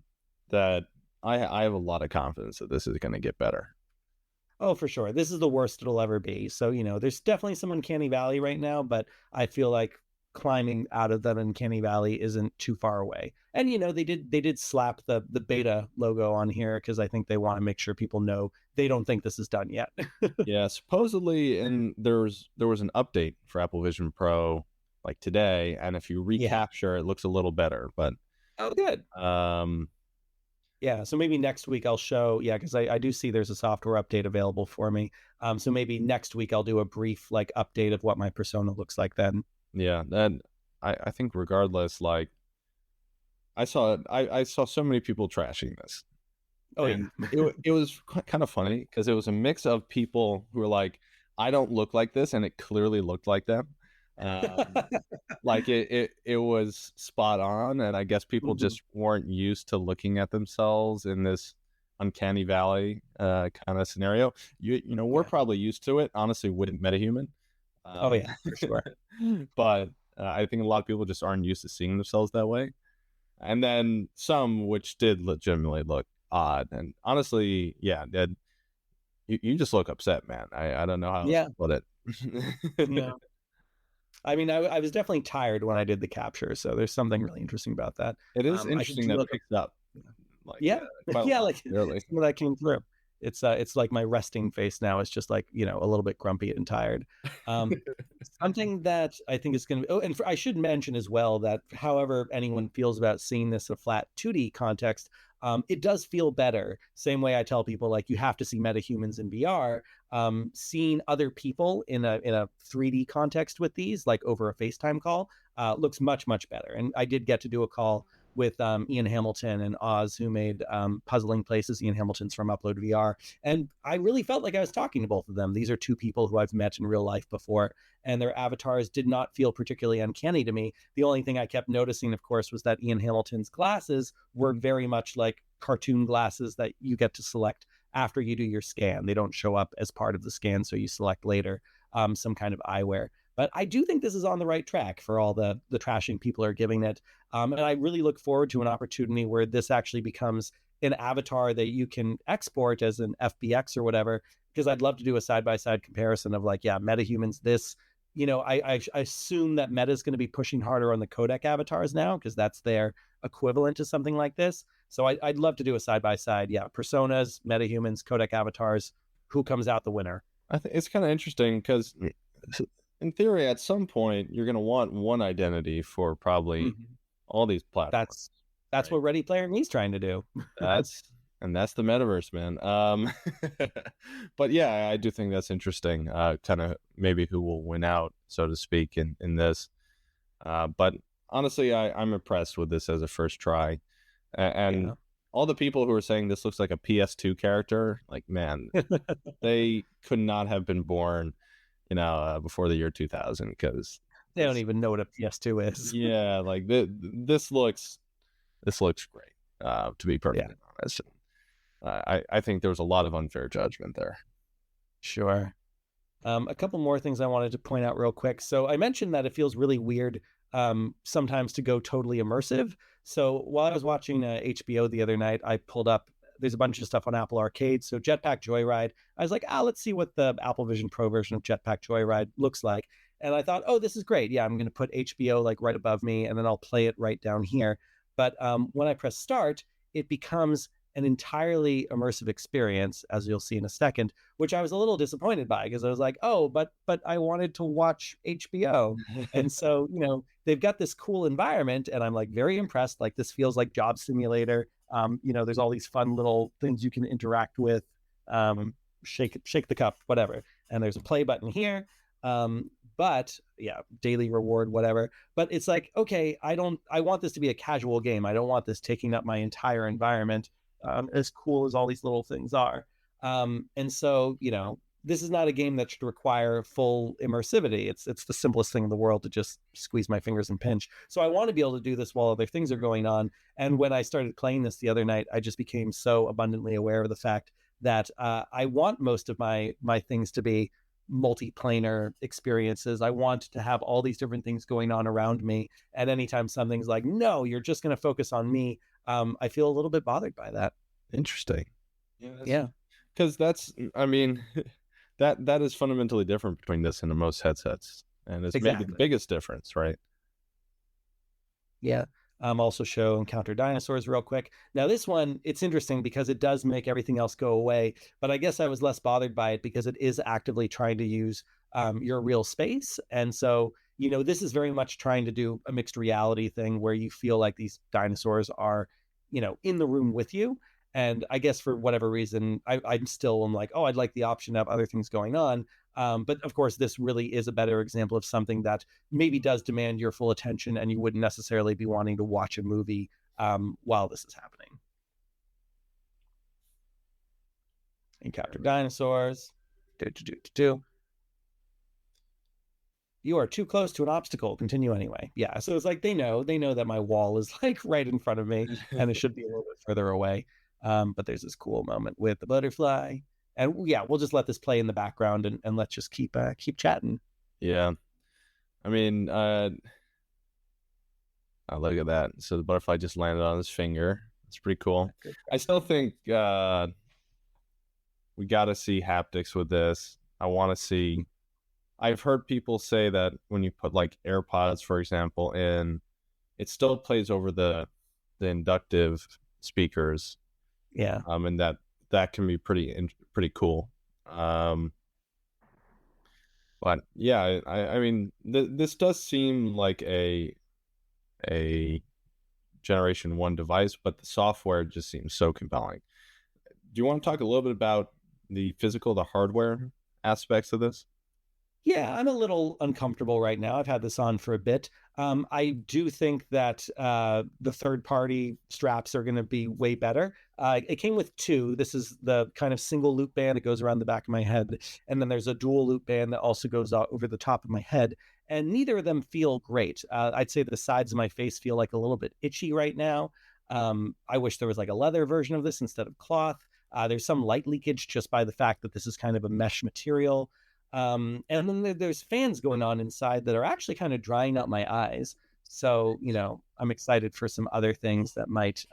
that I have a lot of confidence that this is going to get better. Oh, for sure. This is the worst it'll ever be. So, there's definitely some uncanny valley right now, but I feel like climbing out of that uncanny valley isn't too far away. And they did slap the beta logo on here because I think they want to make sure people know they don't think this is done yet. Yeah, supposedly, and there was an update for Apple Vision Pro like today, and if you Yeah. recapture, it looks a little better. But Oh, good. um, Yeah, so maybe next week I'll show, yeah, because I do see there's a software update available for me. So maybe next week I'll do a brief like update of what my persona looks like then. yeah, that I think regardless, like I saw so many people trashing this, Oh yeah. and it was kind of funny because it was a mix of people who were like, I don't look like this, and it clearly looked like them. Um, like it was spot on, and I guess people Mhm. just weren't used to looking at themselves in this uncanny valley kind of scenario. We're Yeah. probably used to it, honestly, with metahuman. Oh Um, yeah, for sure. but I think a lot of people just aren't used to seeing themselves that way. And then some which did legitimately look odd. And honestly, yeah, you just look upset, man. I don't know how else Yeah. to put it. No. I mean, I was definitely tired when I did the capture, so there's something really interesting about that. It is I should interesting do that like a picks up like yeah, quite a yeah, lot, like clearly. some of that came through. It's like my resting face now is just like a little bit grumpy and tired. Um, Something that I think is going to. Oh, and I should mention as well that however anyone feels about seeing this in a flat 2D context, it does feel better. Same way I tell people like you have to see metahumans in VR. Seeing other people in a 3D context with these, like over a FaceTime call, looks much better. And I did get to do a call with Ian Hamilton and Oz, who made Puzzling Places. Ian Hamilton's from Upload VR, and I really felt like I was talking to both of them. These are two people who I've met in real life before, and their avatars did not feel particularly uncanny to me. The only thing I kept noticing, of course, was that Ian Hamilton's glasses were very much like cartoon glasses that you get to select after you do your scan. They don't show up as part of the scan, so you select later some kind of eyewear. But I do think this is on the right track for all the trashing people are giving it. And I really look forward to an opportunity where this actually becomes an avatar that you can export as an FBX or whatever, because I'd love to do a side by side comparison of like, yeah, metahumans, this, I assume that Meta is going to be pushing harder on the codec avatars now because that's their equivalent to something like this. So I'd love to do a side by side. Yeah, personas, metahumans, codec avatars. Who comes out the winner? I think it's kind of interesting because, in theory, at some point, you're going to want one identity for probably Mm-hmm. all these platforms, That's right? what Ready Player Me's trying to do. That's that's the metaverse, man. But yeah, I do think that's interesting. Kind of maybe who will win out, so to speak, in this. But honestly, I'm impressed with this as a first try, and Yeah. all the people who are saying this looks like a PS2 character, like man, they could not have been born, before the year 2000 because They don't even know what a PS2 is. yeah, like this looks great. To be Yeah, perfectly honest, I think there was a lot of unfair judgment there. sure. A couple more things I wanted to point out real quick. So I mentioned that it feels really weird sometimes to go totally immersive. So while I was watching HBO the other night, I pulled up. There's a bunch of stuff on Apple Arcade. So Jetpack Joyride. I was like, let's see what the Apple Vision Pro version of Jetpack Joyride looks like. And I thought, oh, this is great. Yeah, I'm going to put HBO like right above me, and then I'll play it right down here. But when I press start, it becomes an entirely immersive experience, as you'll see in a second, which I was a little disappointed by because I was like, oh, but I wanted to watch HBO. And so, they've got this cool environment, and I'm like very impressed. Like this feels like Job Simulator. There's all these fun little things you can interact with. Shake the cup, whatever. And there's a play button here. But yeah, daily reward, whatever. But it's like, okay, I want this to be a casual game. I don't want this taking up my entire environment, as cool as all these little things are. And so, this is not a game that should require full immersivity. It's the simplest thing in the world to just squeeze my fingers and pinch. So I want to be able to do this while other things are going on. And when I started playing this the other night, I just became so abundantly aware of the fact that I want most of my things to be multiplanar experiences. I want to have all these different things going on around me. And anytime something's like, no, you're just going to focus on me, I feel a little bit bothered by that. Interesting. Yeah. Because I mean, that is fundamentally different between this and the most headsets. And it's maybe the biggest difference, right? Yeah. Also show Encounter Dinosaurs real quick. Now this one, it's interesting because it does make everything else go away, but I guess I was less bothered by it because it is actively trying to use your real space. And so, this is very much trying to do a mixed reality thing where you feel like these dinosaurs are, in the room with you. And I guess for whatever reason, I'm still like, oh, I'd like the option of other things going on. But of course, this really is a better example of something that maybe does demand your full attention, and you wouldn't necessarily be wanting to watch a movie while this is happening. Encounter dinosaurs. You are too close to an obstacle. Continue anyway. Yeah. So it's like they know that my wall is like right in front of me, and it should be a little bit further away. But there's this cool moment with the butterfly. And yeah, we'll just let this play in the background and let's just keep chatting. Yeah. I mean, look at that. So the butterfly just landed on his finger. It's pretty cool. I still think we got to see haptics with this. I want to see. I've heard people say that when you put like AirPods, for example, in, it still plays over the inductive speakers. Yeah. And that can be pretty cool. But yeah, I mean, this does seem like a Generation 1 device, but the software just seems so compelling. Do you want to talk a little bit about the hardware aspects of this? Yeah, I'm a little uncomfortable right now. I've had this on for a bit. I do think that the third-party straps are going to be way better. It came with two. This is the kind of single loop band that goes around the back of my head, and then there's a dual loop band that also goes over the top of my head. And neither of them feel great. I'd say the sides of my face feel like a little bit itchy right now. I wish there was like a leather version of this instead of cloth. There's some light leakage just by the fact that this is kind of a mesh material. And then there's fans going on inside that are actually kind of drying out my eyes. So, I'm excited for some other things that might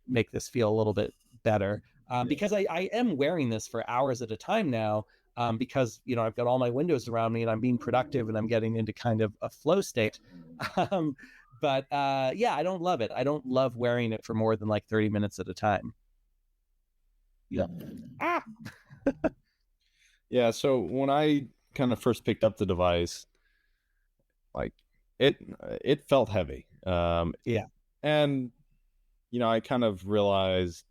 make this feel a little bit better. Because I am wearing this for hours at a time now, because, I've got all my windows around me and I'm being productive and I'm getting into kind of a flow state. But yeah, I don't love it. I don't love wearing it for more than like 30 minutes at a time. Yeah. Yeah, so when I kind of first picked up the device, like it felt heavy. Yeah. And I kind of realized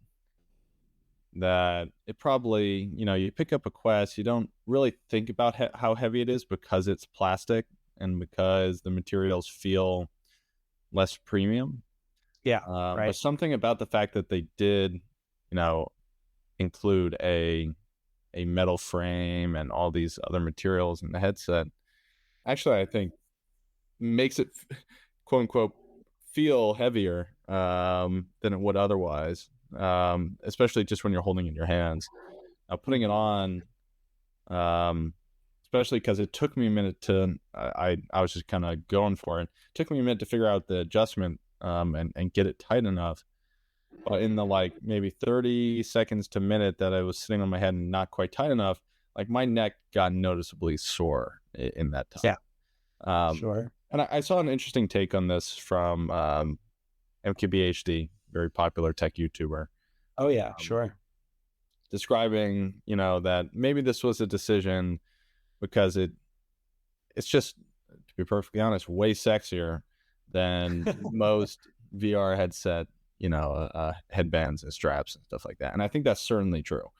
that it probably, you pick up a Quest, you don't really think about how heavy it is because it's plastic and because the materials feel less premium. Yeah, right. right. But something about the fact that they did, include a metal frame and all these other materials in the headset, actually, I think makes it, quote unquote, feel heavier than it would otherwise, especially just when you're holding it in your hands. Now, putting it on, especially because it took me a minute to I was just kind of going for it. It took me a minute to figure out the adjustment and get it tight enough. But in the like maybe 30 seconds to minute that I was sitting on my head and not quite tight enough, like my neck got noticeably sore in that time. Yeah, Um, sure. and I saw an interesting take on this from MKBHD, very popular tech YouTuber, Oh yeah, um, sure. describing, that maybe this was a decision because it's just, to be perfectly honest, way sexier than most VR headset, headbands and straps and stuff like that. And I think that's certainly true.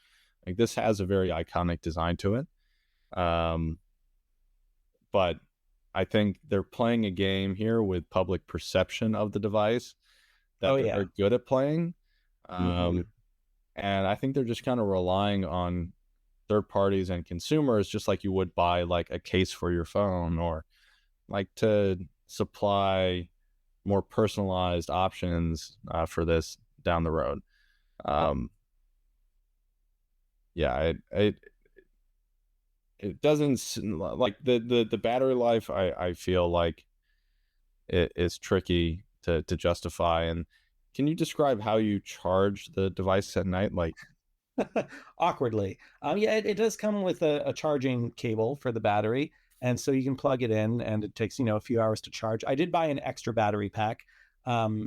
Like this has a very iconic design to it. Um, but I think they're playing a game here with public perception of the device Oh that they're yeah. very good at playing. Hmm. And I think they're just kind of relying on third parties and consumers, just like you would buy like a case for your phone, or like to supply more personalized options for this down the road. Um, yeah, it doesn't like the battery life. I feel like it is tricky to justify. And can you describe how you charge the device at night? Like, Awkwardly. Yeah, it does come with a charging cable for the battery, and so you can plug it in, and it takes a few hours to charge. I did buy an extra battery pack,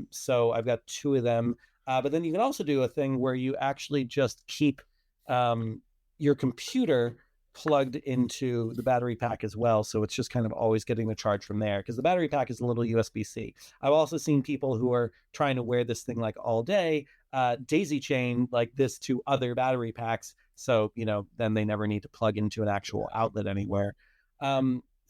so I've got two of them. But then you can also do a thing where you actually just keep um, your computer plugged into the battery pack as well, so it's just kind of always getting the charge from there because the battery pack is a little USB-C. I've also seen people who are trying to wear this thing like all day daisy chain like this to other battery packs. So, then they never need to plug into an actual outlet anywhere.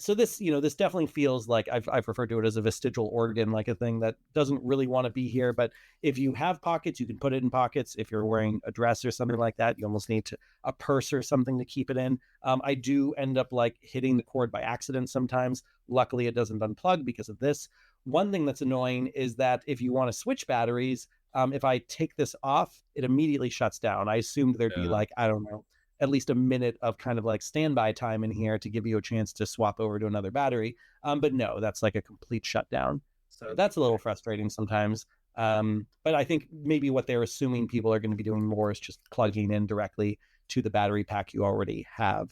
So this definitely feels like I've referred to it as a vestigial organ, like a thing that doesn't really want to be here. But if you have pockets, you can put it in pockets. If you're wearing a dress or something like that, you almost need a purse or something to keep it in. I do end up like hitting the cord by accident sometimes. Luckily, it doesn't unplug because of this. One thing that's annoying is that if you want to switch batteries, if I take this off, it immediately shuts down. I assumed there'd be like, I don't know, at least a minute of kind of like standby time in here to give you a chance to swap over to another battery. But no, that's like a complete shutdown. So that's a little frustrating sometimes. But I think maybe what they're assuming people are going to be doing more is just plugging in directly to the battery pack you already have.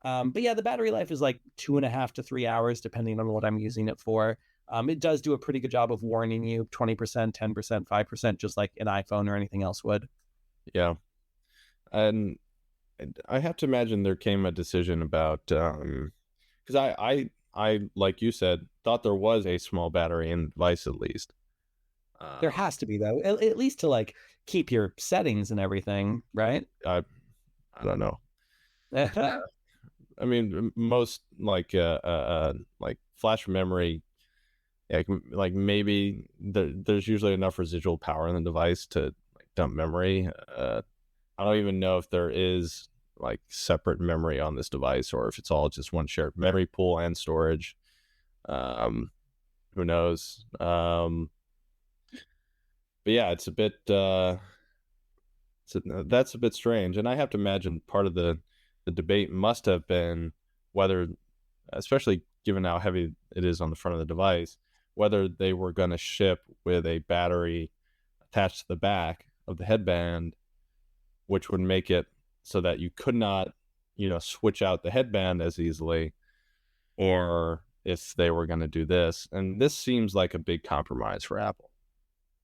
But yeah, the battery life is like 2.5 to 3 hours, depending on what I'm using it for. It does do a pretty good job of warning you 20%, 10%, 5%, just like an iPhone or anything else would. yeah. And I have to imagine there came a decision about because I like you said thought there was a small battery in the device at least. There Um, has to be, though, at least to like keep your settings and everything, right? I don't know. I mean, most like flash memory, like maybe there's usually enough residual power in the device to like dump memory. I don't even know if there is like separate memory on this device or if it's all just one shared memory pool and storage. Um, who knows? But yeah, it's a bit that's a bit strange, and I have to imagine part of the debate must have been whether, especially given how heavy it is on the front of the device, whether they were going to ship with a battery attached to the back of the headband, which would make it so that you could not, switch out the headband as easily, or if they were going to do this. And this seems like a big compromise for Apple.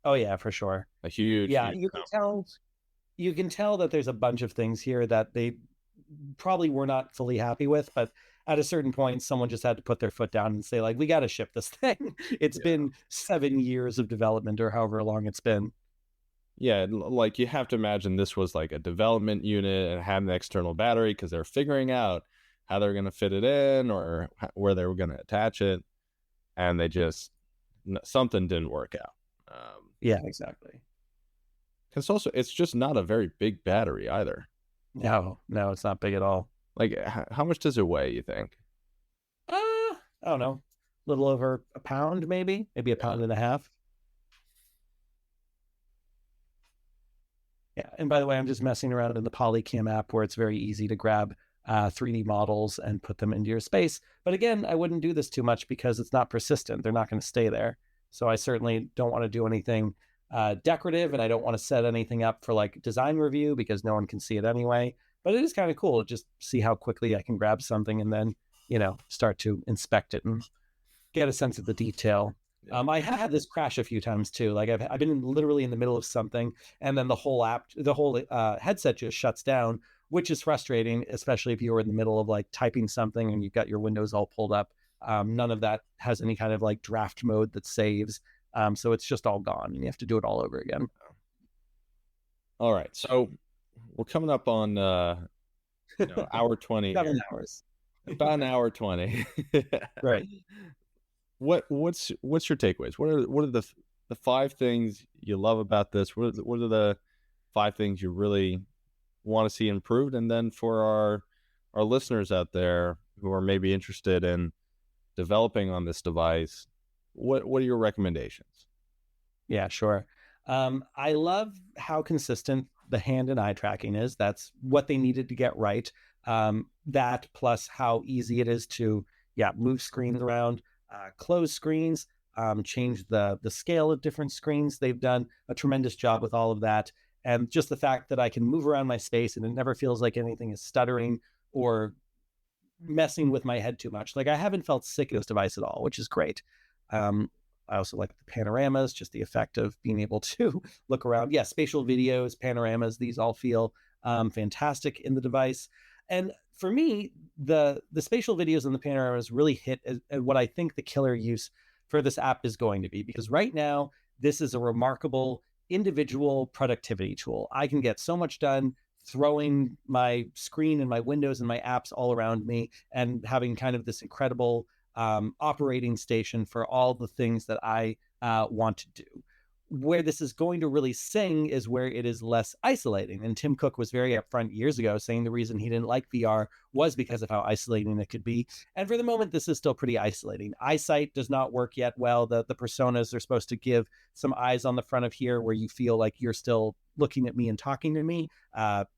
Oh yeah, for sure. A huge, Yeah, huge you can tell. compromise. You can tell that there's a bunch of things here that they probably were not fully happy with, but at a certain point, someone just had to put their foot down and say, like, we got to ship this thing. It's Yeah. been 7 years of development or however long it's been. Yeah, like you have to imagine this was like a development unit and had an external battery because they're figuring out how they're going to fit it in or where they were going to attach it, and they just something didn't work out. Yeah, exactly. Because also it's just not a very big battery either. No, no, it's not big at all. Like, how much does it weigh? You think? I don't know, a little over a pound, maybe a Yeah. pound and a half. Yeah. And by the way, I'm just messing around in the Polycam app where it's very easy to grab 3D models and put them into your space. But again, I wouldn't do this too much because it's not persistent. They're not going to stay there. So I certainly don't want to do anything decorative, and I don't want to set anything up for like design review because no one can see it anyway. But it is kind of cool to just see how quickly I can grab something and then, start to inspect it and get a sense of the detail. I had this crash a few times too. Like I've been literally in the middle of something, and then the whole headset just shuts down, which is frustrating, especially if you were in the middle of like typing something and you've got your windows all pulled up. None of that has any kind of like draft mode that saves. So it's just all gone, and you have to do it all over again. All right, so we're coming up on hour 20. 7 hours. About an hour 20. Right. What's your takeaways? What are the 5 things you love about this? What are the 5 things you really want to see improved? And then for our listeners out there who are maybe interested in developing on this device, what are your recommendations? Yeah, sure. I love how consistent the hand and eye tracking is. That's what they needed to get right. That plus how easy it is to, move screens around, close screens, change the scale of different screens. They've done a tremendous job with all of that. And just the fact that I can move around my space and it never feels like anything is stuttering or messing with my head too much. Like I haven't felt sick of this device at all, which is great. I also like the panoramas, just the effect of being able to look around. Yeah, spatial videos, panoramas, these all feel fantastic in the device. And for me, the spatial videos and the panoramas really hit at what I think the killer use for this app is going to be, because right now, this is a remarkable individual productivity tool. I can get so much done throwing my screen and my windows and my apps all around me and having kind of this incredible operating station for all the things that I want to do. Where this is going to really sing is where it is less isolating. And Tim Cook was very upfront years ago saying the reason he didn't like VR was because of how isolating it could be. And for the moment, this is still pretty isolating. Eyesight does not work yet well. The personas are supposed to give some eyes on the front of here where you feel like you're still looking at me and talking to me.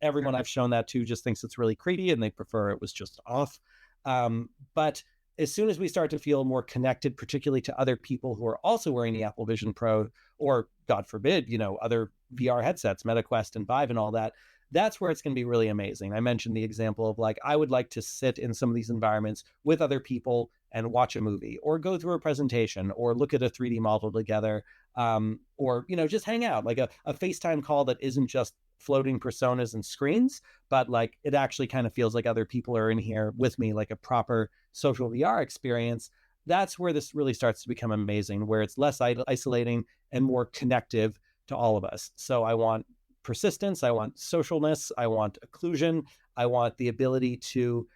Everyone I've shown that to just thinks it's really creepy and they prefer it was just off. But as soon as we start to feel more connected, particularly to other people who are also wearing the Apple Vision Pro, or God forbid, other VR headsets, MetaQuest and Vive and all that, that's where it's going to be really amazing. I mentioned the example of like, I would like to sit in some of these environments with other people and watch a movie or go through a presentation or look at a 3D model together, or, just hang out, like a FaceTime call that isn't just floating personas and screens, but like it actually kind of feels like other people are in here with me, like a proper social VR experience. That's where this really starts to become amazing, where it's less isolating and more connective to all of us. So I want persistence, I want socialness, I want occlusion, I want the ability to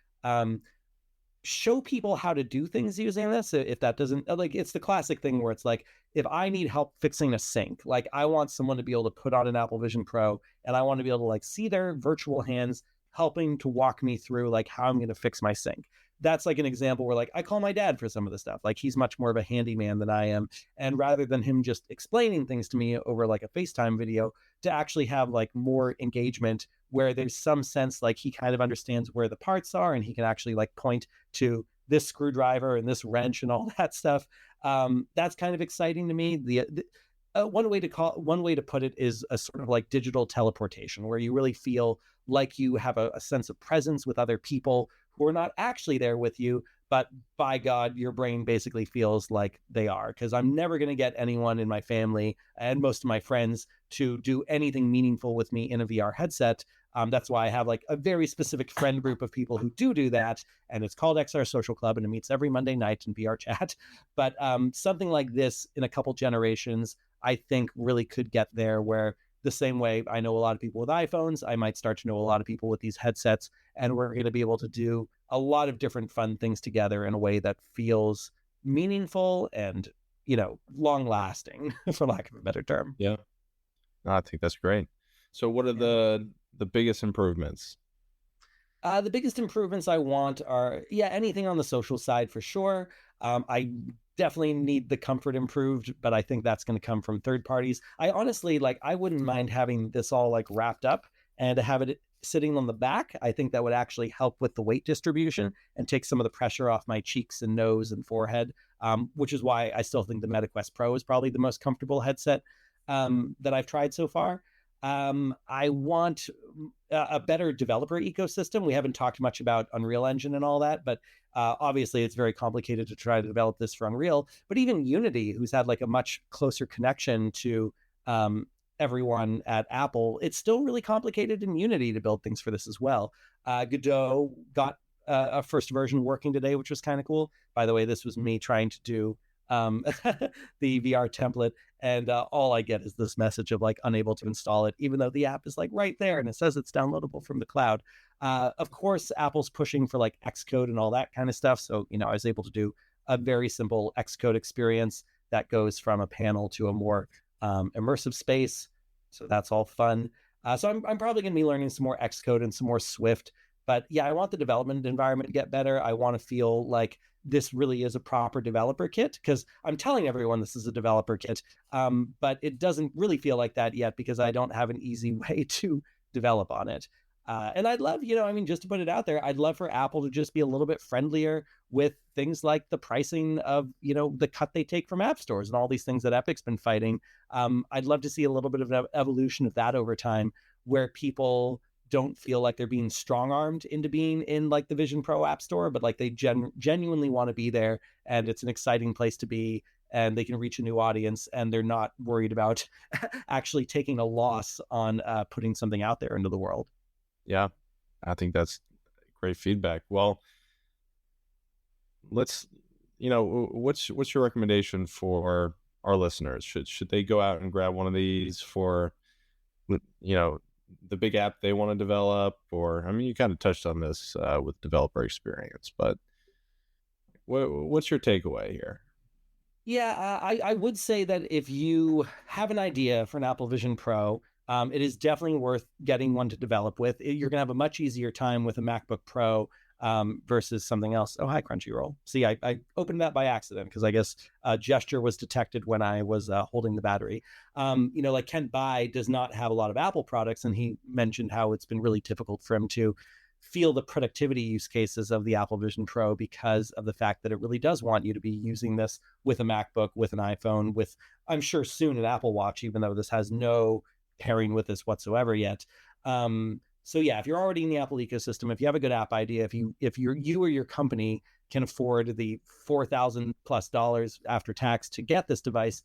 show people how to do things using this. If that doesn't, like, it's the classic thing where it's like, if I need help fixing a sink, like I want someone to be able to put on an Apple Vision Pro and I want to be able to like see their virtual hands helping to walk me through like how I'm going to fix my sink. That's like an example where like I call my dad for some of the stuff. Like he's much more of a handyman than I am. And rather than him just explaining things to me over like a FaceTime video, to actually have like more engagement where there's some sense like he kind of understands where the parts are and he can actually like point to this screwdriver and this wrench and all that stuff. That's kind of exciting to me. One way to put it is a sort of like digital teleportation, where you really feel like you have a sense of presence with other people who are not actually there with you, but by God, your brain basically feels like they are. Because I'm never going to get anyone in my family and most of my friends to do anything meaningful with me in a VR headset. That's why I have like a very specific friend group of people who do that, and it's called XR Social Club, and it meets every Monday night in VR chat. But something like this in a couple generations, I think really could get there, where the same way I know a lot of people with iPhones, I might start to know a lot of people with these headsets, and we're going to be able to do a lot of different fun things together in a way that feels meaningful and, long lasting, for lack of a better term. Yeah. No, I think that's great. So what are the biggest improvements? The biggest improvements I want are, anything on the social side for sure. I definitely need the comfort improved, but I think that's going to come from third parties. I honestly, I wouldn't mind having this all like wrapped up and to have it sitting on the back. I think that would actually help with the weight distribution and take some of the pressure off my cheeks and nose and forehead, which is why I still think the MetaQuest Pro is probably the most comfortable headset that I've tried so far. I want a better developer ecosystem. We haven't talked much about Unreal Engine and all that, but obviously it's very complicated to try to develop this for Unreal. But even Unity, who's had like a much closer connection to everyone at Apple, it's still really complicated in Unity to build things for this as well. Godot got a first version working today, which was kind of cool. By the way, this was me trying to do the VR template, and all I get is this message of like unable to install it, even though the app is like right there and it says it's downloadable from the cloud. Of course, Apple's pushing for like Xcode and all that kind of stuff. So, I was able to do a very simple Xcode experience that goes from a panel to a more immersive space. So that's all fun. So I'm probably going to be learning some more Xcode and some more Swift. But yeah, I want the development environment to get better. I want to feel like this really is a proper developer kit, because I'm telling everyone this is a developer kit, but it doesn't really feel like that yet because I don't have an easy way to develop on it. And I'd love, just to put it out there, I'd love for Apple to just be a little bit friendlier with things like the pricing of, the cut they take from app stores and all these things that Epic's been fighting. I'd love to see a little bit of an evolution of that over time, where people don't feel like they're being strong-armed into being in like the Vision Pro app store, but like they genuinely want to be there, and it's an exciting place to be, and they can reach a new audience, and they're not worried about actually taking a loss on putting something out there into the world. Yeah, I think that's great feedback. Well, let's, what's your recommendation for our listeners? Should they go out and grab one of these for, the big app they want to develop? Or, I mean, you kind of touched on this with developer experience, but what's your takeaway here? Yeah, I would say that if you have an idea for an Apple Vision Pro, it is definitely worth getting one to develop with. You're going to have a much easier time with a MacBook Pro versus something else. Oh, hi, Crunchyroll. See, I opened that by accident because I guess a gesture was detected when I was holding the battery. Like Kent Bai does not have a lot of Apple products, and he mentioned how it's been really difficult for him to feel the productivity use cases of the Apple Vision Pro because of the fact that it really does want you to be using this with a MacBook, with an iPhone, with, I'm sure soon, an Apple Watch, even though this has no pairing with this whatsoever yet. So yeah, if you're already in the Apple ecosystem, if you have a good app idea, if you or your company can afford the $4,000+ after tax to get this device,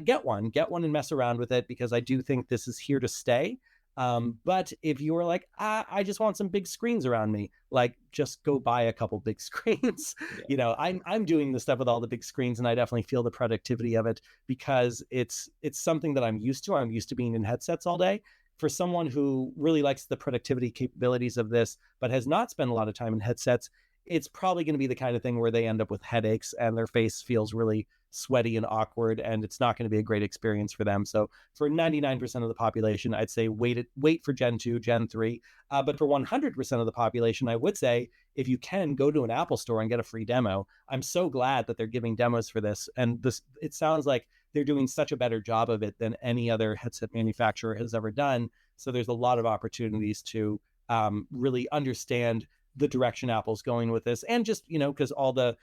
get one and mess around with it, because I do think this is here to stay. But if you were like, I just want some big screens around me, like just go buy a couple big screens. Yeah. I'm doing the stuff with all the big screens, and I definitely feel the productivity of it because it's something that I'm used to. I'm used to being in headsets all day. For someone who really likes the productivity capabilities of this, but has not spent a lot of time in headsets, it's probably going to be the kind of thing where they end up with headaches and their face feels really sweaty and awkward, and it's not going to be a great experience for them. So for 99% of the population, I'd say wait for Gen 2, Gen 3. But for 100% of the population, I would say if you can, go to an Apple store and get a free demo. I'm so glad that they're giving demos for this. And it sounds like they're doing such a better job of it than any other headset manufacturer has ever done. So there's a lot of opportunities to really understand the direction Apple's going with this. And just, because all the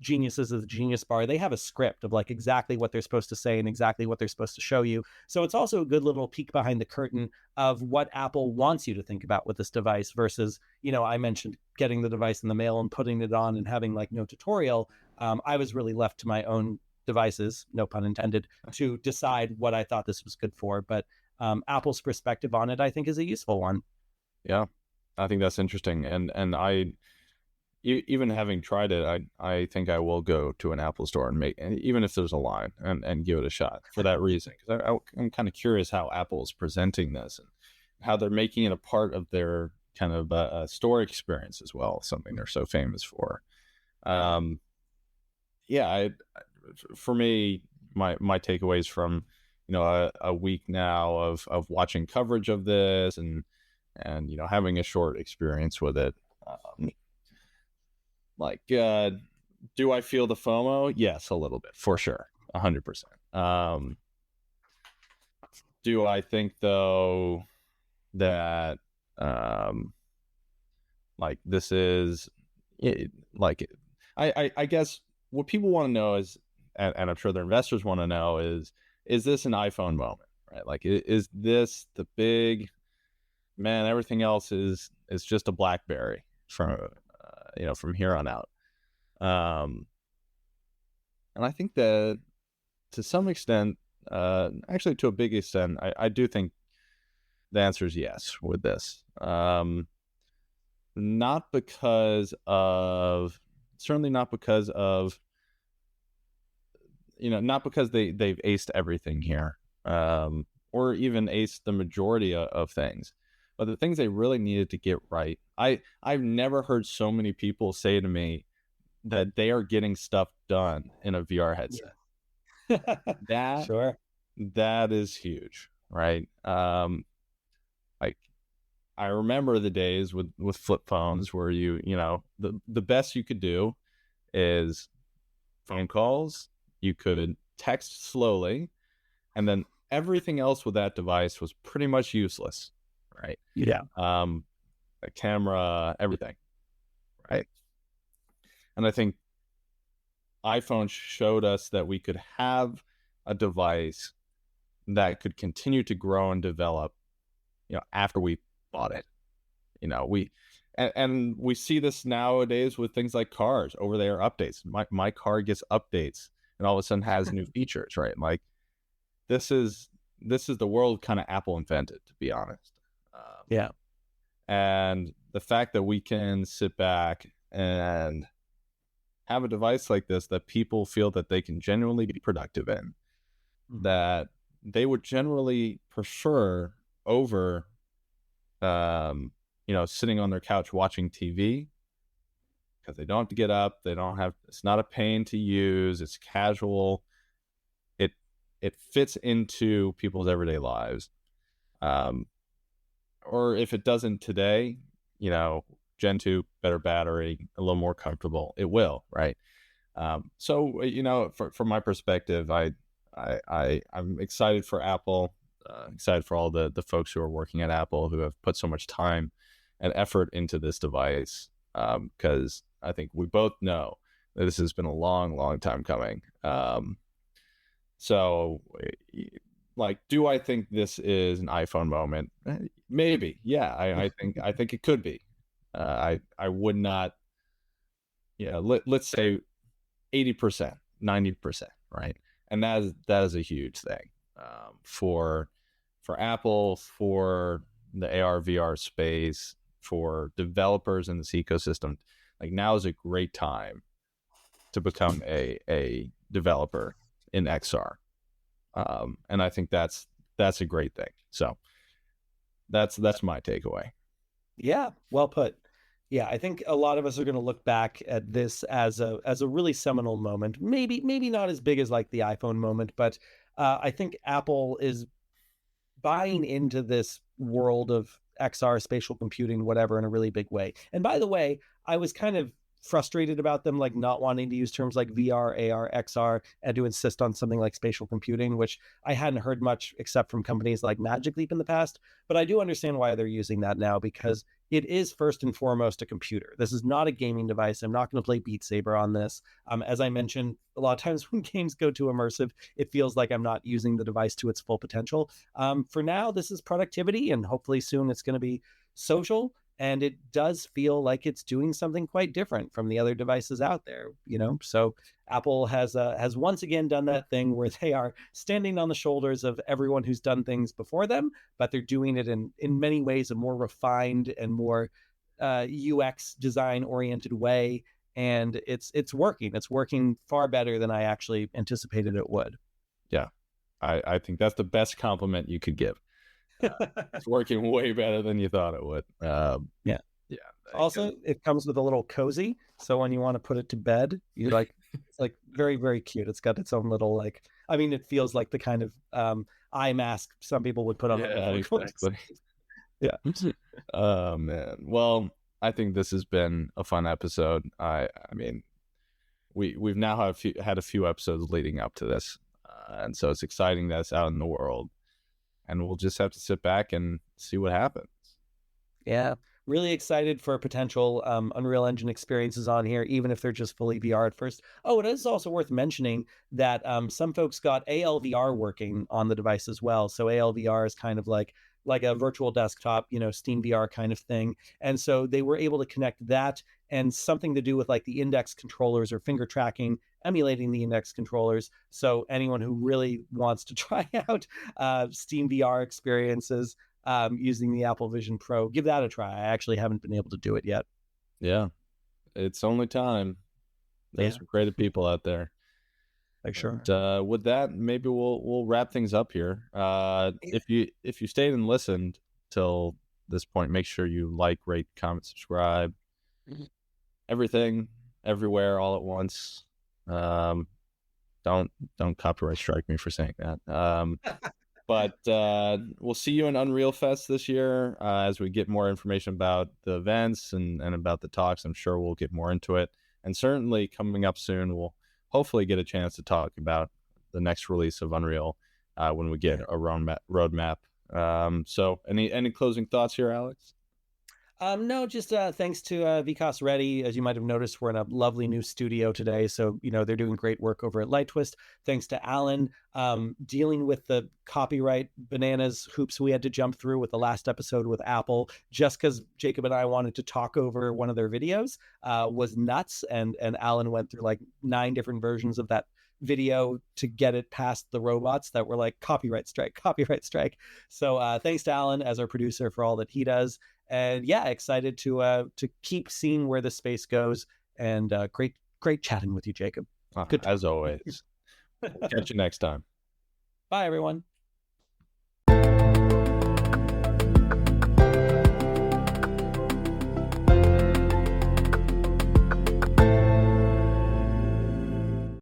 geniuses of the Genius Bar, they have a script of like exactly what they're supposed to say and exactly what they're supposed to show you. So it's also a good little peek behind the curtain of what Apple wants you to think about with this device versus, I mentioned getting the device in the mail and putting it on and having like no tutorial. I was really left to my own devices, no pun intended, to decide what I thought this was good for. But Apple's perspective on it, I think, is a useful one. Yeah, I think that's interesting. And even having tried it, I think I will go to an Apple store and even if there's a line, and give it a shot for that reason. Because I'm kind of curious how Apple is presenting this and how they're making it a part of their kind of store experience as well, something they're so famous for. For me, my takeaways from a week now of watching coverage of this and having a short experience with it. Do I feel the FOMO? Yes, a little bit, for sure, 100%. Do I think though that Like this is it, like I guess what people want to know is, and I'm sure their investors want to know is this an iPhone moment, right? Like is this the big man? Everything else is just a BlackBerry from from here on out. Um, and I think that to some extent, actually to a big extent, I do think the answer is yes with this. Not because of, certainly not because of, not because they've aced everything here, or even aced the majority of things, but the things they really needed to get right. I've never heard so many people say to me that they are getting stuff done in a VR headset. Yeah. That Sure. that is huge, right? Like I remember the days with flip phones where the best you could do is phone calls. You could text slowly, and then everything else with that device was pretty much useless, right? Yeah. A camera, everything, right? And I think iPhone showed us that we could have a device that could continue to grow and develop, after we bought it. We and we see this nowadays with things like cars, over the air updates. My car gets updates and all of a sudden has new features, right? Like this is the world kind of Apple invented, to be honest. Yeah. And the fact that we can sit back and have a device like this that people feel that they can genuinely be productive in, that they would generally prefer over sitting on their couch watching TV, because they don't have to get up, it's not a pain to use, it's casual, it fits into people's everyday lives. Or if it doesn't today, Gen 2, better battery, a little more comfortable, it will, right? So from my perspective, I'm excited for Apple, excited for all the folks who are working at Apple who have put so much time and effort into this device, because I think we both know that this has been a long, long time coming. So, like, do I think this is an iPhone moment? Maybe, yeah. I think it could be. I would not. Yeah, let's say 80%, 90%, right? And that is a huge thing, for Apple, for the AR VR space, for developers in this ecosystem. Like now is a great time to become a developer in XR, and I think that's a great thing. So that's my takeaway. Yeah, well put. Yeah, I think a lot of us are going to look back at this as a really seminal moment. Maybe not as big as like the iPhone moment, but I think Apple is buying into this world of XR, spatial computing, whatever, in a really big way. And by the way, I was kind of frustrated about them like not wanting to use terms like VR, AR, XR, and to insist on something like spatial computing, which I hadn't heard much except from companies like Magic Leap in the past. But I do understand why they're using that now, because it is first and foremost a computer. This is not a gaming device. I'm not going to play Beat Saber on this. As I mentioned, a lot of times when games go too immersive, it feels like I'm not using the device to its full potential. For now, this is productivity, and hopefully soon it's going to be social. And it does feel like it's doing something quite different from the other devices out there, So Apple has once again done that thing where they are standing on the shoulders of everyone who's done things before them, but they're doing it in many ways a more refined and more UX design oriented way. And it's working. It's working far better than I actually anticipated it would. Yeah, I think that's the best compliment you could give. It's working way better than you thought it would. Yeah. Yeah. Also, it comes with a little cozy, so when you want to put it to bed, you like it's like very, very cute. It's got its own little it feels like the kind of eye mask some people would put on. Yeah, exactly. Yeah. Oh man. Well, I think this has been a fun episode. I mean, we've now had a few episodes leading up to this, and so it's exciting that it's out in the world, and we'll just have to sit back and see what happens. Yeah, really excited for potential Unreal Engine experiences on here, even if they're just fully VR at first. Oh, it is also worth mentioning that some folks got ALVR working on the device as well. So ALVR is kind of like a virtual desktop, Steam VR kind of thing. And so they were able to connect that and something to do with like the index controllers or finger tracking, emulating the index controllers. So anyone who really wants to try out Steam VR experiences using the Apple Vision Pro, give that a try. I actually haven't been able to do it yet. Yeah, it's only time. There's Yeah, some creative people out there. like sure. With that, maybe we'll wrap things up here. If you stayed and listened till this point, make sure you like, rate, comment, subscribe, everything, everywhere, all at once. Um, don't copyright strike me for saying that. But we'll see you in Unreal Fest this year as we get more information about the events and about the talks. I'm sure we'll get more into it. And certainly coming up soon, we'll hopefully get a chance to talk about the next release of Unreal when we get a roadmap. So any closing thoughts here, Alex? No, just thanks to Vikas Reddy. As you might have noticed, we're in a lovely new studio today. So, they're doing great work over at Light Twist. Thanks to Alan, dealing with the copyright bananas hoops we had to jump through with the last episode with Apple, just because Jacob and I wanted to talk over one of their videos, was nuts. And Alan went through like 9 different versions of that video to get it past the robots that were like copyright strike, copyright strike. So thanks to Alan as our producer for all that he does. And yeah, excited to keep seeing where the space goes. And great chatting with you, Jacob. Good As always. We'll catch you next time. Bye, everyone.